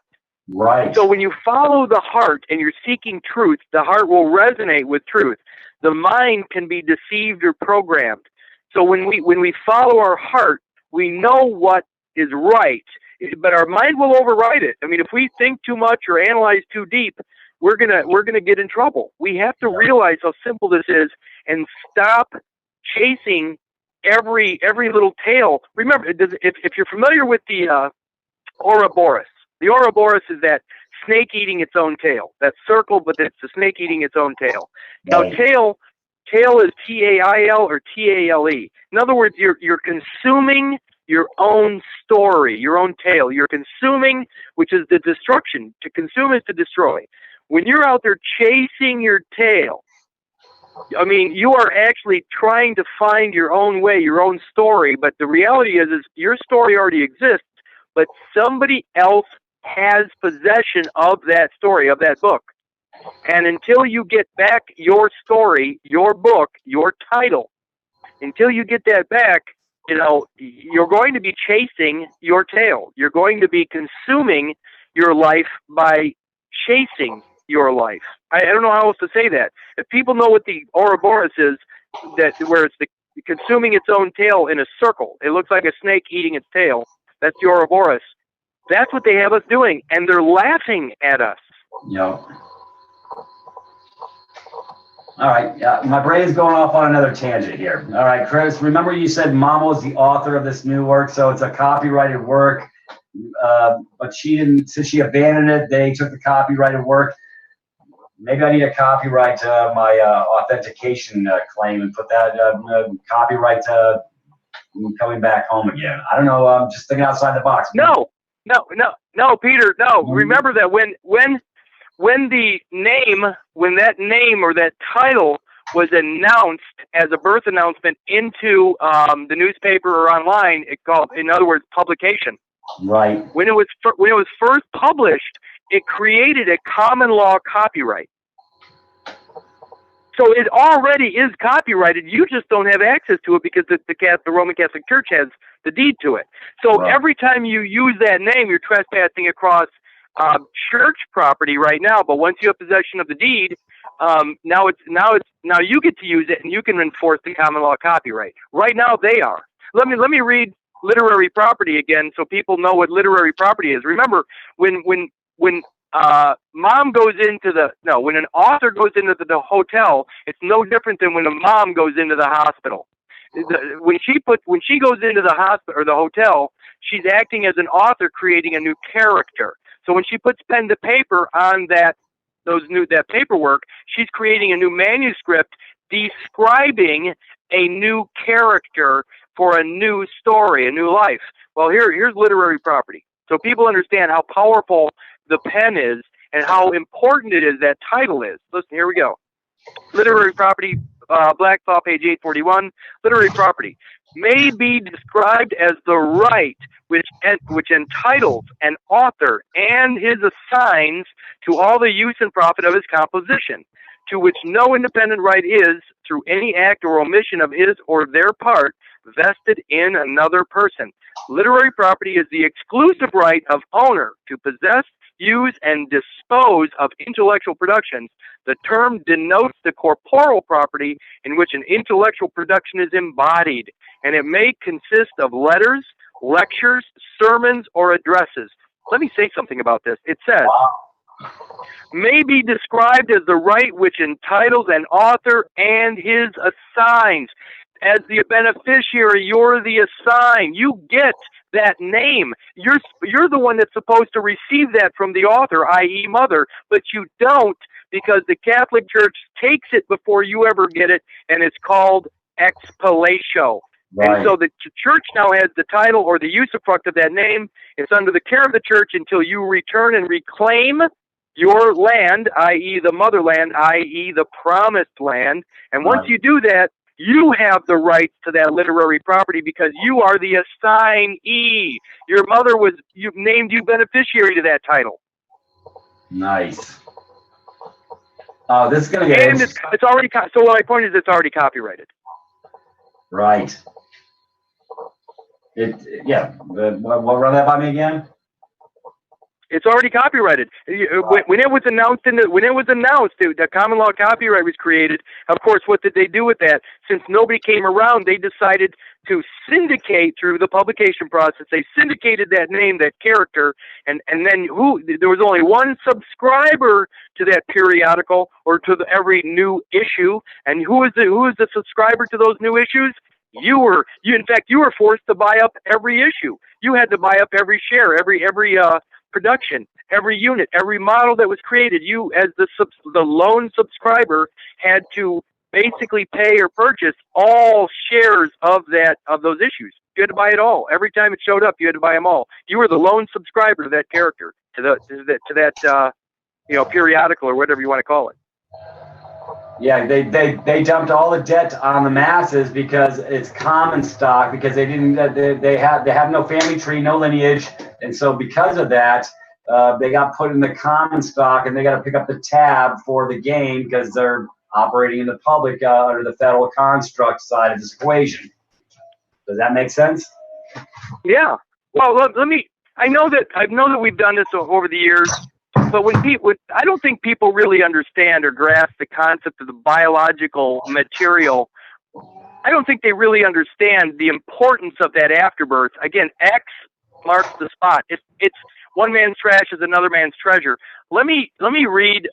Right. So when you follow the heart and you're seeking truth, the heart will resonate with truth. The mind can be deceived or programmed. So when we follow our heart, we know what is right, but our mind will override it. I mean, if we think too much or analyze too deep, we're gonna get in trouble. We have to realize how simple this is and stop chasing every little tale. Remember, if you're familiar with the Ouroboros, the Ouroboros is that snake eating its own tail. That circle, but it's the snake eating its own tail. Now, tail is T-A-I-L or T-A-L-E. In other words, you're consuming your own story, your own tale. You're consuming, which is the destruction. To consume is to destroy. When you're out there chasing your tail, I mean, you are actually trying to find your own way, your own story. But the reality is your story already exists, but somebody else has possession of that story, of that book. And until you get back your story, your book, your title, until you get that back, you know, you're going to be chasing your tail. You're going to be consuming your life by chasing your life. I don't know how else to say that. If people know what the Ouroboros is, where it's the consuming its own tail in a circle, it looks like a snake eating its tail. That's the Ouroboros. That's what they have us doing, and they're laughing at us. Yep. All right, my brain's going off on another tangent here. All right, Chris, remember you said Mama was the author of this new work, so it's a copyrighted work, but she didn't, since she abandoned it, they took the copyrighted work. Maybe I need to copyright my authentication claim and put that copyright coming back home again. I don't know, I'm just thinking outside the box. No, Peter, no. Remember that when that name or that title was announced as a birth announcement into the newspaper or online, it called, in other words, publication. Right. When it was first published, it created a common law copyright. So it already is copyrighted. You just don't have access to it because the Roman Catholic Church has the deed to it. So every time you use that name, you're trespassing across church property right now. But once you have possession of the deed, now you get to use it and you can enforce the common law copyright. Right now they are. Let me read literary property again so people know what literary property is. Remember when mom goes into when an author goes into the hotel, it's no different than when a mom goes into the hospital. When she goes into the hospital or the hotel, she's acting as an author, creating a new character. So when she puts pen to paper on that paperwork, she's creating a new manuscript describing a new character for a new story, a new life. Well, here's literary property. So people understand how powerful the pen is and how important it is that title is. Listen, here we go. Literary property, Blackthought, page 841. Literary property may be described as the right which entitles an author and his assigns to all the use and profit of his composition, to which no independent right is, through any act or omission of his or their part, vested in another person. Literary property is the exclusive right of owner to possess, use, and dispose of intellectual productions. The term denotes the corporal property in which an intellectual production is embodied, and it may consist of letters, lectures, sermons, or addresses. Let me say something about this. It says, may be described as the right which entitles an author and his assigns. As the beneficiary, you're the assigned. You get that name. You're the one that's supposed to receive that from the author, i.e. mother, but you don't, because the Catholic Church takes it before you ever get it, and it's called expellatio. Right. And so the church now has the title or the usufruct of that name. It's under the care of the church until you return and reclaim your land, i.e. the motherland, i.e. the promised land. And once you do that, you have the rights to that literary property because you are the assignee. Your mother named you beneficiary to that title. Nice. Oh, this is going to get and it's already so what my point is it's already copyrighted. Right. What run that by me again? It's already copyrighted. When it was announced, the common law copyright was created. Of course, what did they do with that? Since nobody came around, they decided to syndicate through the publication process. They syndicated that name, that character, and then there was only one subscriber to that periodical or to every new issue. And who is the subscriber to those new issues? In fact, you were forced to buy up every issue. You had to buy up every share, every production, every unit, every model that was created. You, as the lone subscriber, had to basically pay or purchase all shares of those issues. You had to buy it all. Every time it showed up, you had to buy them all. You were the lone subscriber to that character, to that periodical or whatever you want to call it. Yeah, they dumped all the debt on the masses because it's common stock, because they have no family tree, no lineage, and so because of that, they got put in the common stock, and they got to pick up the tab for the game because they're operating in the public under the federal construct side of this equation. Does that make sense? Yeah. Well, I know that we've done this over the years. But I don't think people really understand or grasp the concept of the biological material. I don't think they really understand the importance of that afterbirth. Again, X marks the spot. It's one man's trash is another man's treasure. Let me read,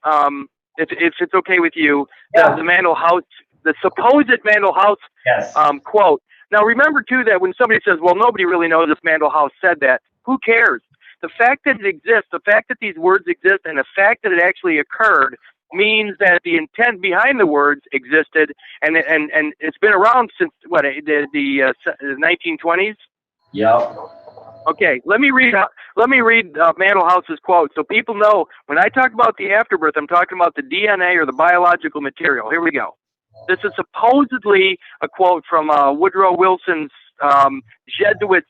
if it's okay with you, the Mandel House, the supposed Mandel House quote. Now, remember too that when somebody says, "Well, nobody really knows if Mandel House said that," who cares? The fact that it exists, the fact that these words exist, and the fact that it actually occurred means that the intent behind the words existed, and it's been around since the 1920s. Yeah. Okay, let me read Mandel House's quote so people know when I talk about the afterbirth, I'm talking about the DNA or the biological material. Here we go. This is supposedly a quote from Woodrow Wilson's Jesuit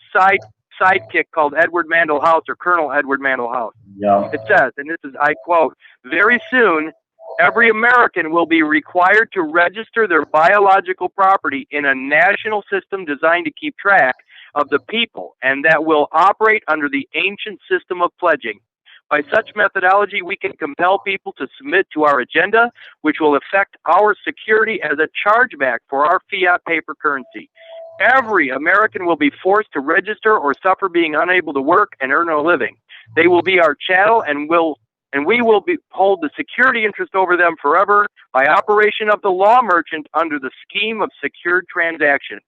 sidekick called Edward Mandel House, or Colonel Edward Mandel House. Yeah. It says, and this is, I quote, "Very soon, every American will be required to register their biological property in a national system designed to keep track of the people, and that will operate under the ancient system of pledging. By such methodology, we can compel people to submit to our agenda, which will affect our security as a chargeback for our fiat paper currency. Every American will be forced to register or suffer being unable to work and earn a living. They will be our chattel, and we will hold the security interest over them forever by operation of the law merchant under the scheme of secured transaction.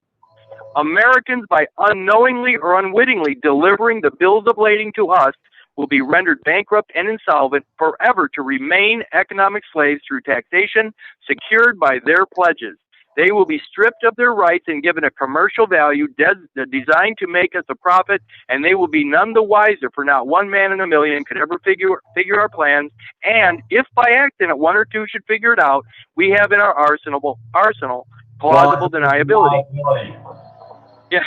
Americans, by unknowingly or unwittingly delivering the bills of lading to us, will be rendered bankrupt and insolvent forever to remain economic slaves through taxation secured by their pledges. They will be stripped of their rights and given a commercial value designed to make us a profit, and they will be none the wiser, for not one man in a million could ever figure our plans. And if by accident one or two should figure it out, we have in our arsenal plausible deniability. Yeah.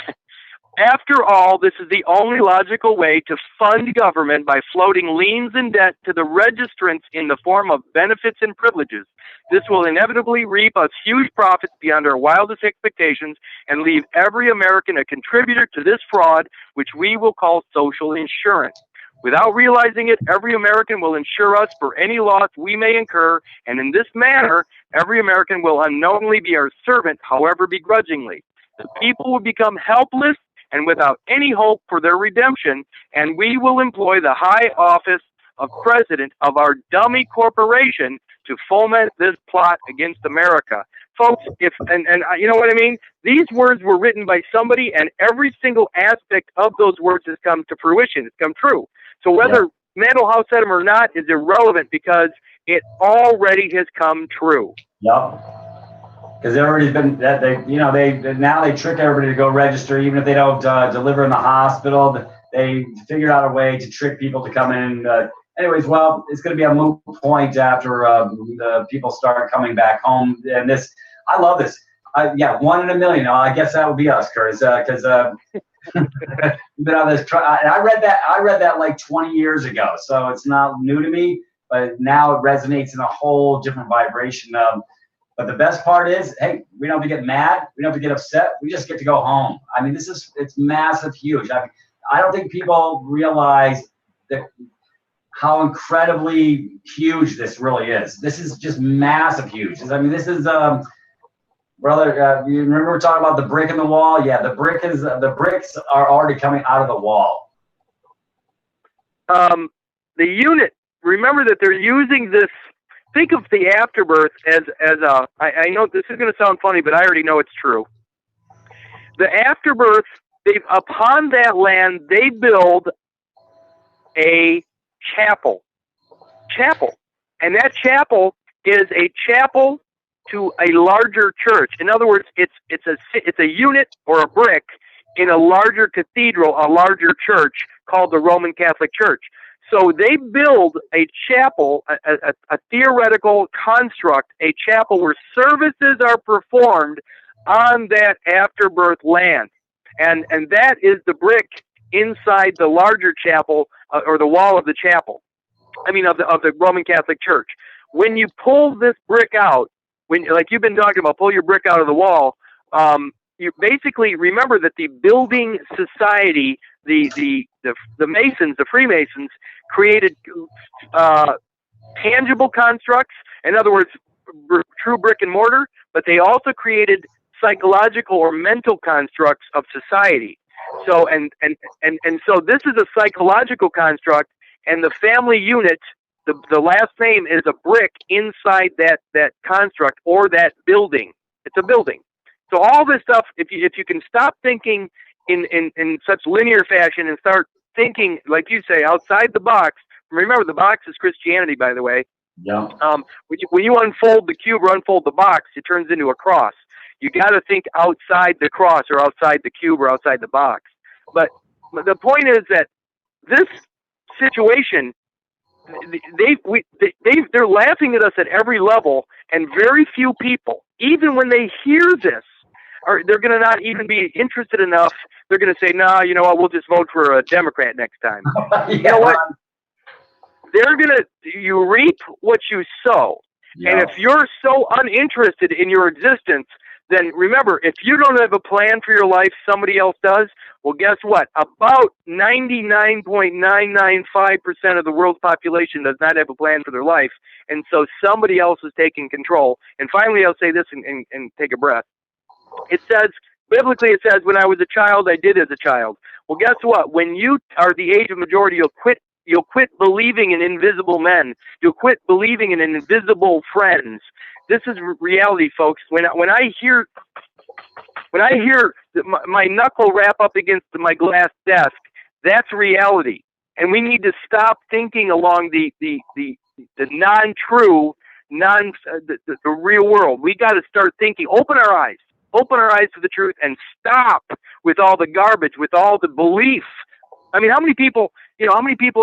After all, this is the only logical way to fund government, by floating liens and debt to the registrants in the form of benefits and privileges. This will inevitably reap us huge profits beyond our wildest expectations and leave every American a contributor to this fraud, which we will call social insurance. Without realizing it, every American will insure us for any loss we may incur, and in this manner, every American will unknowingly be our servant, however begrudgingly. The people will become helpless and without any hope for their redemption, and we will employ the high office of president of our dummy corporation to foment this plot against America. Folks, and you know what I mean? These words were written by somebody, and every single aspect of those words has come to fruition. It's come true. So whether Mandel House said them or not is irrelevant, because it already has come true. Yep. Because they've already been that now they trick everybody to go register, even if they don't deliver in the hospital. They figured out a way to trick people to come in. Anyways, well, it's going to be a moot point after the people start coming back home. And this, I love this. 1 in a million. I guess that would be us, Curtis, because we've been on this. I read that like 20 years ago, so it's not new to me. But now it resonates in a whole different vibration. But the best part is, hey, we don't have to get mad. We don't have to get upset. We just get to go home. I mean, it's massive, huge. I don't think people realize that how incredibly huge this really is. This is just massive, huge. I mean, this is, brother, you remember we're talking about the brick in the wall? Yeah, the bricks are already coming out of the wall. The unit, remember that they're using this. Think of the afterbirth as I know this is going to sound funny, but I already know it's true. The afterbirth, upon that land, they build a chapel, and that chapel is a chapel to a larger church. In other words, it's a unit or a brick in a larger cathedral, a larger church called the Roman Catholic Church. So they build a chapel, a theoretical construct, a chapel where services are performed on that afterbirth land. And that is the brick inside the larger chapel, or the wall of the chapel. I mean, of the Roman Catholic Church. When you pull this brick out, like you've been talking about, pull your brick out of the wall, you basically remember that the building society, the Masons, the Freemasons, created tangible constructs. In other words, true brick and mortar, but they also created psychological or mental constructs of society. So and so this is a psychological construct, and the family unit, the last name is a brick inside that construct or that building. It's a building. So all this stuff, if you can stop thinking in such linear fashion and start thinking, like you say, outside the box. Remember, the box is Christianity, by the way. Yeah. When you unfold the cube or unfold the box, it turns into a cross. You got to think outside the cross or outside the cube or outside the box. But the point is that this situation, they're laughing at us at every level, and very few people, even when they hear this, they're going to not even be interested enough. They're going to say, "No, you know what? We'll just vote for a Democrat next time." Yeah. You know what? You reap what you sow. Yeah. And if you're so uninterested in your existence, then remember, if you don't have a plan for your life, somebody else does. Well, guess what? About 99.995% of the world's population does not have a plan for their life. And so somebody else is taking control. And finally, I'll say this and take a breath. It says, biblically, it says, when I was a child, I did as a child. Well, guess what? When you are the age of majority, you'll quit believing in invisible men. You'll quit believing in invisible friends. This is reality, folks. When I hear my knuckle rap up against my glass desk, that's reality. And we need to stop thinking along the non-true, the real world. We got to start thinking, open our eyes to the truth, and stop with all the garbage, with all the belief. I mean, how many people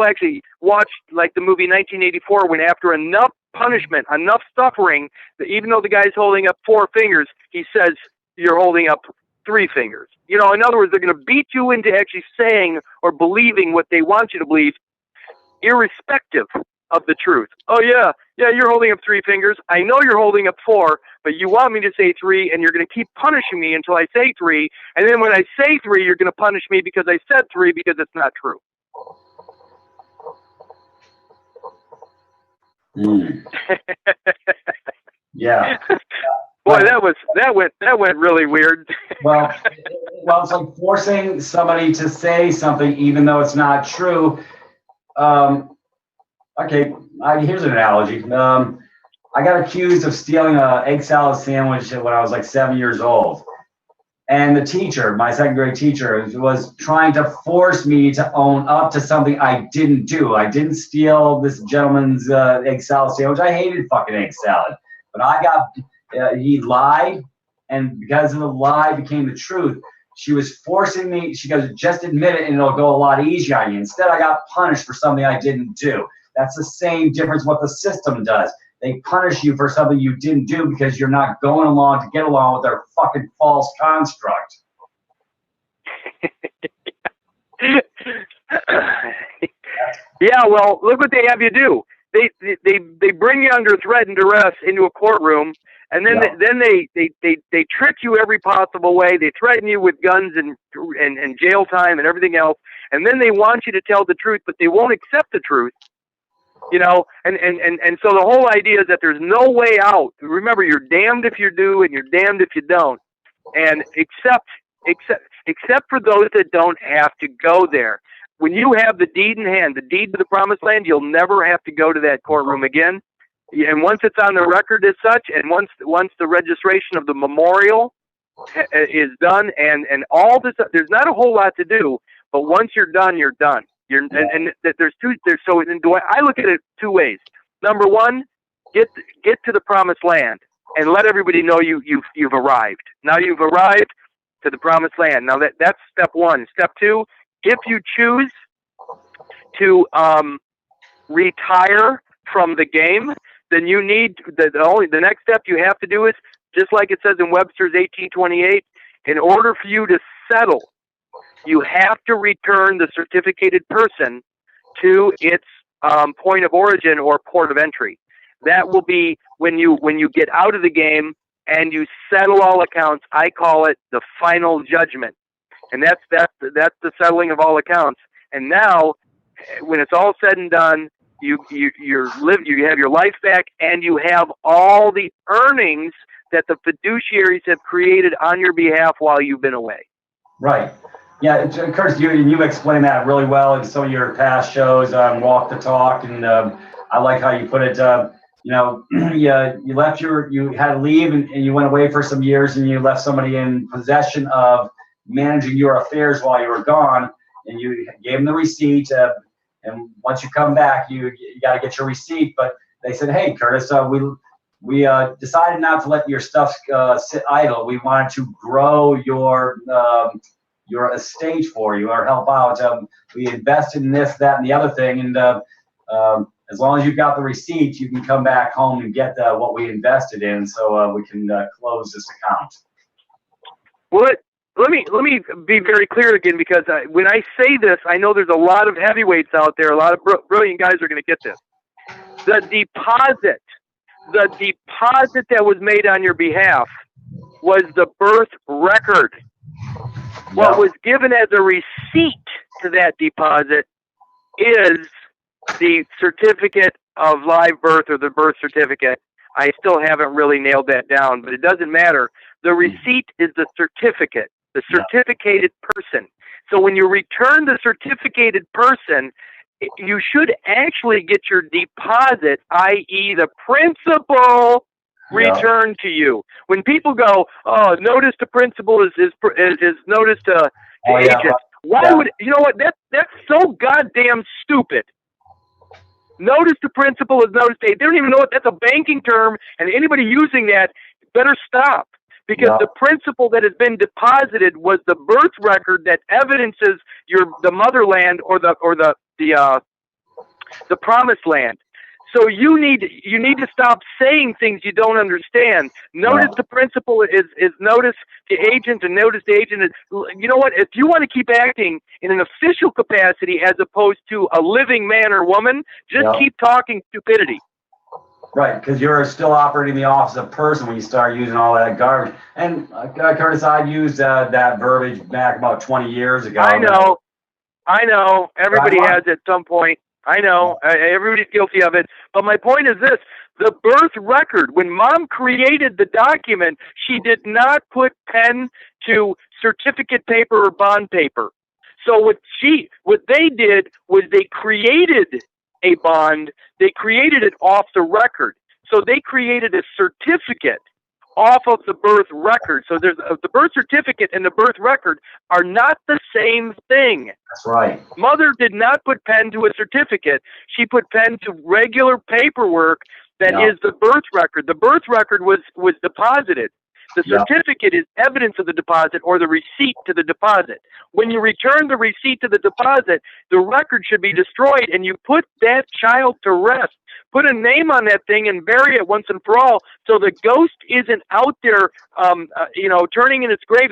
actually watched like the movie 1984 when after enough punishment, enough suffering, that even though the guy's holding up 4 fingers, he says, you're holding up 3 fingers. In other words, they're going to beat you into actually saying or believing what they want you to believe, irrespective of the truth. Oh yeah, you're holding up 3 fingers. I know you're holding up 4, but you want me to say 3, and you're going to keep punishing me until I say 3. And then when I say 3, you're going to punish me because I said 3 because it's not true. Yeah. Boy, that went really weird. Well, it's like forcing somebody to say something even though it's not true. Okay, here's an analogy. I got accused of stealing an egg salad sandwich when I was like 7 years old. And the teacher, my second grade teacher, was trying to force me to own up to something I didn't do. I didn't steal this gentleman's egg salad sandwich. I hated fucking egg salad. But he lied, and because of the lie became the truth. She was forcing me. She goes, just admit it and it'll go a lot easier on you. Instead, I got punished for something I didn't do. That's the same difference what the system does. They punish you for something you didn't do because you're not going along to get along with their fucking false construct. Yeah, well, look what they have you do. They bring you under threat and duress into a courtroom, and then they trick you every possible way. They threaten you with guns and jail time and everything else, and then they want you to tell the truth, but they won't accept the truth. And so the whole idea is that there's no way out. Remember, you're damned if you do and you're damned if you don't. And except for those that don't have to go there. When you have the deed in hand, the deed to the promised land, you'll never have to go to that courtroom again. And once it's on the record as such, and once the registration of the memorial is done, and all this, there's not a whole lot to do. But once you're done, you're done. And I look at it 2 ways. Number one, get to the promised land and let everybody know you've arrived. Now you've arrived to the promised land. Now that's step 1. Step 2, if you choose to retire from the game, then you need the next step you have to do is, just like it says in Webster's 1828, in order for you to settle, you have to return the certificated person to its point of origin or port of entry. That will be when you get out of the game and you settle all accounts. I call it the final judgment, and that's the settling of all accounts. And now, when it's all said and done, you have your life back, and you have all the earnings that the fiduciaries have created on your behalf while you've been away. Right. Yeah, Curtis, you've explained that really well in some of your past shows on Walk the Talk, and I like how you put it. You had to leave and you went away for some years, and you left somebody in possession of managing your affairs while you were gone, and you gave them the receipt. And once you come back, you got to get your receipt. But they said, "Hey, Curtis, we decided not to let your stuff sit idle. We wanted to grow your estate for you or help out. We invested in this, that, and the other thing. And as long as you've got the receipt, you can come back home and get what we invested in, so we can close this account." Well, let me be very clear again, because when I say this, I know there's a lot of heavyweights out there. A lot of brilliant guys are going to get this. The deposit that was made on your behalf was the birth record. What was given as a receipt to that deposit is the certificate of live birth, or the birth certificate. I still haven't really nailed that down, but it doesn't matter. The receipt is the certificate, the certificated person. So when you return the certificated person, you should actually get your deposit, i.e. the principal, returned to you. When people go, "Oh, notice to principal is notice to agent," why would you know what? That's so goddamn stupid. Notice to principal is notice to aid. They don't even know what that's a banking term, and anybody using that better stop. Because Yeah. the principal that has been deposited was the birth record that evidences the motherland or the promised land. So you need to stop saying things you don't understand. Notice Yeah. the principal is notice the agent, and notice the agent is, you know what? If you want to keep acting in an official capacity as opposed to a living man or woman, just Yeah. keep talking stupidity. Right, because you're still operating the office of person when you start using all that garbage. And Curtis, I used that verbiage back about 20 years ago. I know. Everybody Right. has at some point. I know. Everybody's guilty of it. But my point is this. The birth record, when mom created the document, she did not put pen to certificate paper or bond paper. So what they did was they created a bond. They created it off the record. So they created a certificate off of the birth record. So there's the birth certificate and the birth record are not the same thing. That's right. Mother did not put pen to a certificate. She put pen to regular paperwork that is the birth record. The birth record was deposited. The certificate is evidence of the deposit or the receipt to the deposit. When you return the receipt to the deposit, the record should be destroyed and you put that child to rest. Put a name on that thing and bury it once and for all, so the ghost isn't out there, turning in its grave.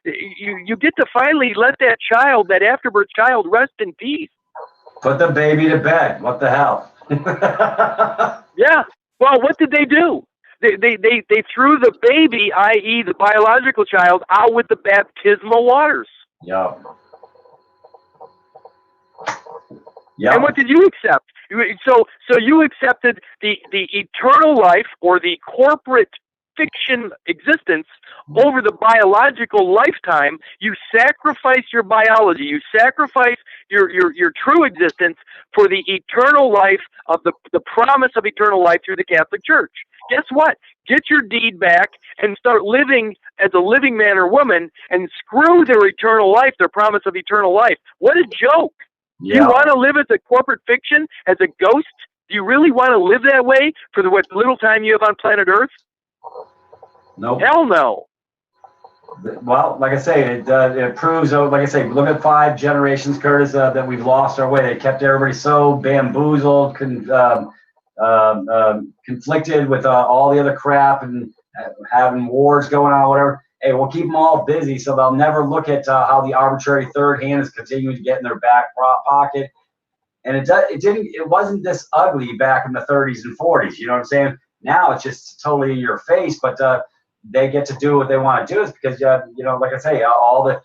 You get to finally let that child, that afterbirth child, rest in peace. Put the baby to bed. What the hell? Yeah. Well, what did they do? They threw the baby, i.e., the biological child, out with the baptismal waters. Yeah. Yeah. And what did you accept? So you accepted the eternal life or the corporate fiction existence over the biological lifetime. You sacrifice your biology. You sacrifice your true existence for the eternal life of the promise of eternal life through the Catholic Church. Guess what? Get your deed back and start living as a living man or woman, and screw their eternal life, their promise of eternal life. What a joke. Yeah. Do you want to live as a corporate fiction, as a ghost? Do you really want to live that way for what little time you have on planet Earth? Nope. Hell no. Well, like I say, it proves, like I say, look at 5 generations, Curtis, that we've lost our way. They kept everybody so bamboozled, conflicted with all the other crap and having wars going on, whatever. Hey, we'll keep them all busy so they'll never look at how the arbitrary third hand is continuing to get in their back pocket. And it wasn't this ugly back in the 30s and 40s. You know what I'm saying? Now it's just totally in your face, but they get to do what they want to do. Is because like I say, all the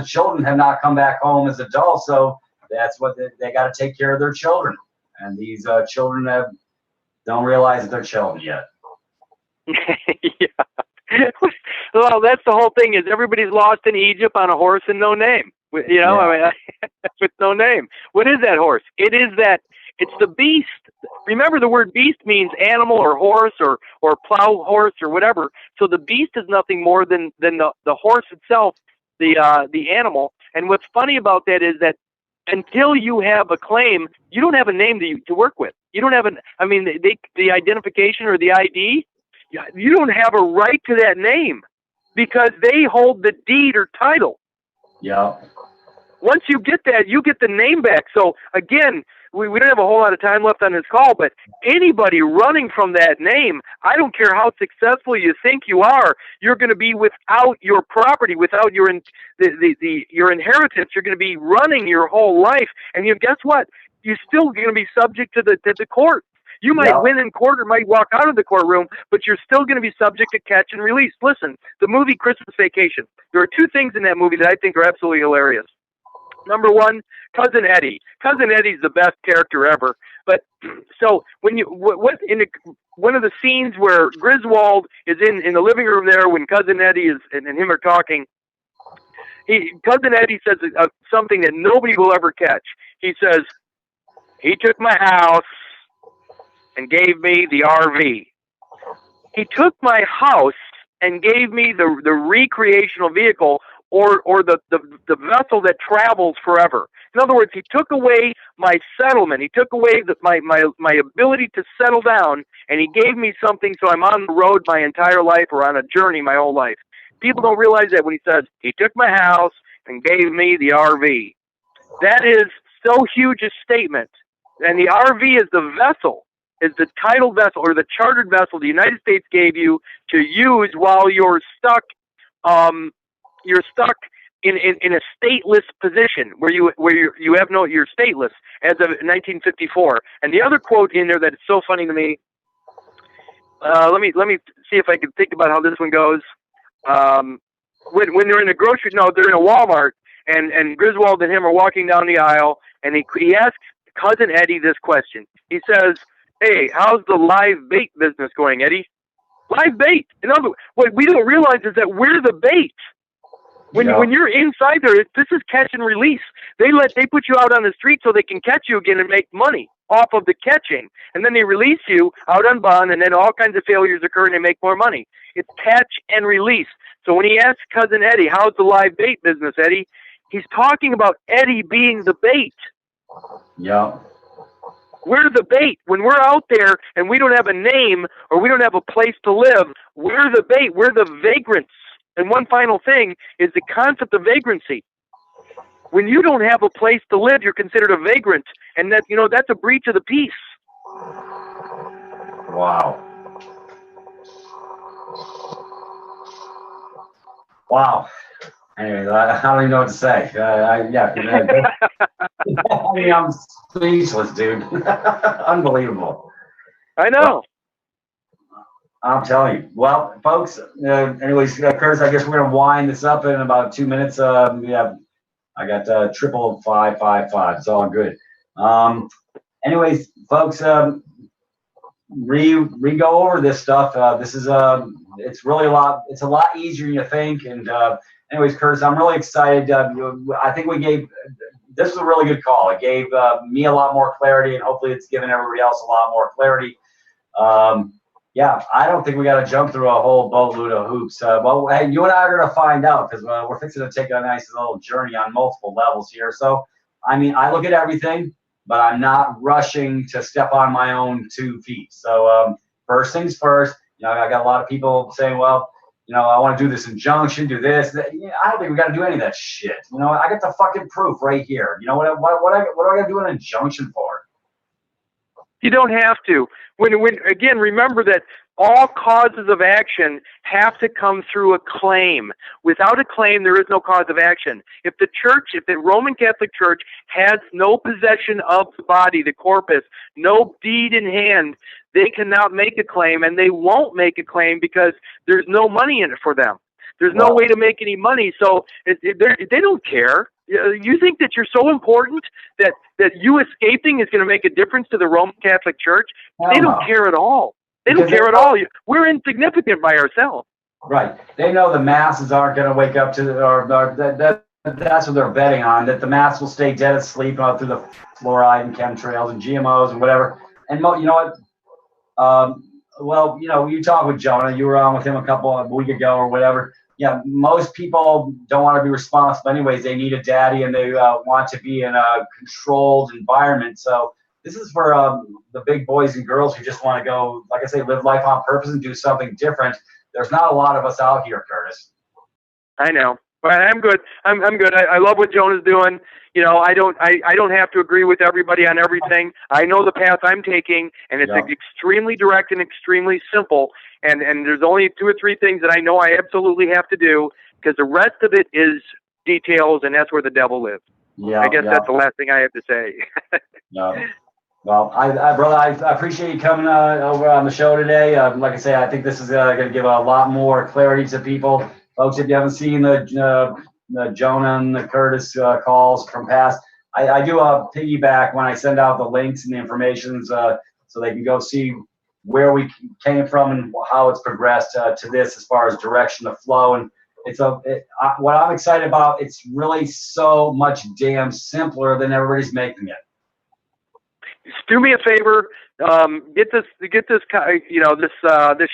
children have not come back home as adults, so that's what they got to take care of their children, and these children don't realize that they're children yet. Yeah. Well, that's the whole thing. Is everybody's lost in Egypt on a horse and no name. With no name. What is that horse? It's the beast. Remember, the word beast means animal or horse or plow horse or whatever. So the beast is nothing more than the horse itself, the animal. And what's funny about that is that until you have a claim, you don't have a name to work with. You don't have the identification or the ID. You don't have a right to that name because they hold the deed or title. Yeah. Once you get that, you get the name back. So again, we don't have a whole lot of time left on this call, but anybody running from that name, I don't care how successful you think you are, you're going to be without your property, without your inheritance. You're going to be running your whole life, and guess what? You're still going to be subject to the court. You might win in court or might walk out of the courtroom, but you're still going to be subject to catch and release. Listen, the movie Christmas Vacation. There are 2 things in that movie that I think are absolutely hilarious. Number 1, Cousin Eddie. Cousin Eddie's the best character ever. But so when one of the scenes where Griswold is in the living room there when Cousin Eddie and him are talking, Cousin Eddie says something that nobody will ever catch. He says, "He took my house and gave me the RV. He took my house and gave me the recreational vehicle, or the vessel that travels forever. In other words, he took away my settlement. He took away my ability to settle down, and he gave me something so I'm on the road my entire life or on a journey my whole life. People don't realize that when he says, he took my house and gave me the RV. That is so huge a statement. And the RV is the vessel, is the title vessel or the chartered vessel the United States gave you to use while you're stuck in a stateless position where you have no, you're stateless as of 1954. And the other quote in there that is so funny to me, let me see if I can think about how this one goes. When they're in a they're in a Walmart, and Griswold and him are walking down the aisle, and he asks Cousin Eddie this question. He says, "Hey, how's the live bait business going, Eddie?" Live bait. In other words, what we don't realize is that we're the bait. When you're inside there, this is catch and release. They put you out on the street so they can catch you again and make money off of the catching, and then they release you out on bond, and then all kinds of failures occur and they make more money. It's catch and release. So when he asks Cousin Eddie, "How's the live bait business, Eddie?" he's talking about Eddie being the bait. Yeah. We're the bait. When we're out there and we don't have a name or we don't have a place to live, we're the bait. We're the vagrants. And one final thing is the concept of vagrancy. When you don't have a place to live, you're considered a vagrant, and that's a breach of the peace. Wow. Wow. Anyway, I don't even know what to say. I mean, I'm speechless, dude. Unbelievable. I know. I'm telling you. Well, folks, anyways, Curtis, I guess we're going to wind this up in about 2 minutes. I got 55555. It's all good. Anyways, folks, go over this stuff. This is it's really it's a lot easier than you think. And anyways, Curtis, I'm really excited. I think this was a really good call. It gave me a lot more clarity, and hopefully it's given everybody else a lot more clarity. Yeah, I don't think we got to jump through a whole boatload of hoops. Well, hey, you and I are going to find out, because we're fixing to take a nice little journey on multiple levels here. So, I mean, I look at everything, but I'm not rushing to step on my own 2 feet. So, first things first, I got a lot of people saying, well, I want to do this injunction, do this. That. I don't think we got to do any of that shit. I got the fucking proof right here. What do I got to do an injunction for? You don't have to. When again, remember that all causes of action have to come through a claim. Without a claim, there is no cause of action. If the Roman Catholic Church has no possession of the body, the corpus, no deed in hand, they cannot make a claim, and they won't make a claim because there's no money in it for them. There's no way to make any money, so they don't care. You think that you're so important that you escaping is going to make a difference to the Roman Catholic Church? They don't care at all. They don't care at all. We're insignificant by ourselves. Right. They know the masses aren't going to wake up that's what they're betting on, that the mass will stay dead asleep through the fluoride and chemtrails and GMOs and whatever. And you know what? Well, you talk with Jonah. You were on with him a week ago or whatever. Yeah, most people don't want to be responsible anyways. They need a daddy, and they want to be in a controlled environment. So this is for the big boys and girls who just want to go, like I say, live life on purpose and do something different. There's not a lot of us out here, Curtis. I know, but I'm good. I'm good. I love what Jonah's doing. I don't have to agree with everybody on everything. I know the path I'm taking, and it's extremely direct and extremely simple. And there's only 2 or 3 things that I know I absolutely have to do, because the rest of it is details, and that's where the devil lives. Yeah, I guess that's the last thing I have to say. Yeah. Well, brother, I appreciate you coming over on the show today. Like I say, I think this is going to give a lot more clarity to people. Folks, if you haven't seen the Jonah and the Curtis calls from past, I do a piggyback when I send out the links and the information so they can go see where we came from and how it's progressed to this as far as direction of flow. And what I'm excited about, it's really so much damn simpler than everybody's making it. Do me a favor, get this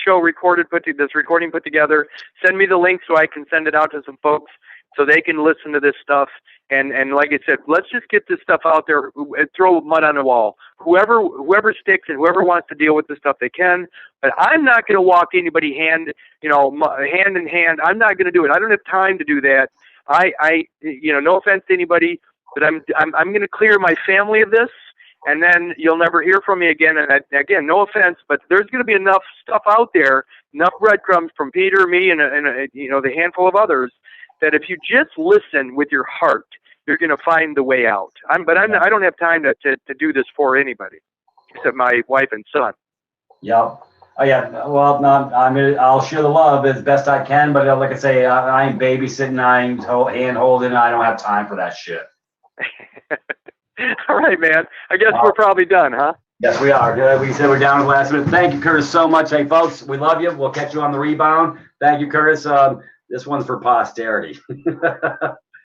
show recorded, this recording put together. Send me the link so I can send it out to some folks. so they can listen to this stuff. And like I said, let's just get this stuff out there and throw mud on the wall. Whoever sticks and whoever wants to deal with this stuff, they can. But I'm not going to walk anybody hand in hand. I'm not going to do it. I don't have time to do that. No offense to anybody, but I'm going to clear my family of this, and then you'll never hear from me again. And again, no offense, but there's going to be enough stuff out there, enough breadcrumbs from Peter, me, and the handful of others, that if you just listen with your heart, you're going to find the way out. I don't have time to do this for anybody except my wife and son. Yep. Oh yeah. Well, no, I'll share the love as best I can, but like I say, I ain't babysitting, I ain't hand holding. I don't have time for that shit. All right, man. I guess we're probably done, huh? Yes, we are. Good. We said we're down to the last minute. Thank you, Curtis, so much. Hey, folks, we love you. We'll catch you on the rebound. Thank you, Curtis. This one's for posterity.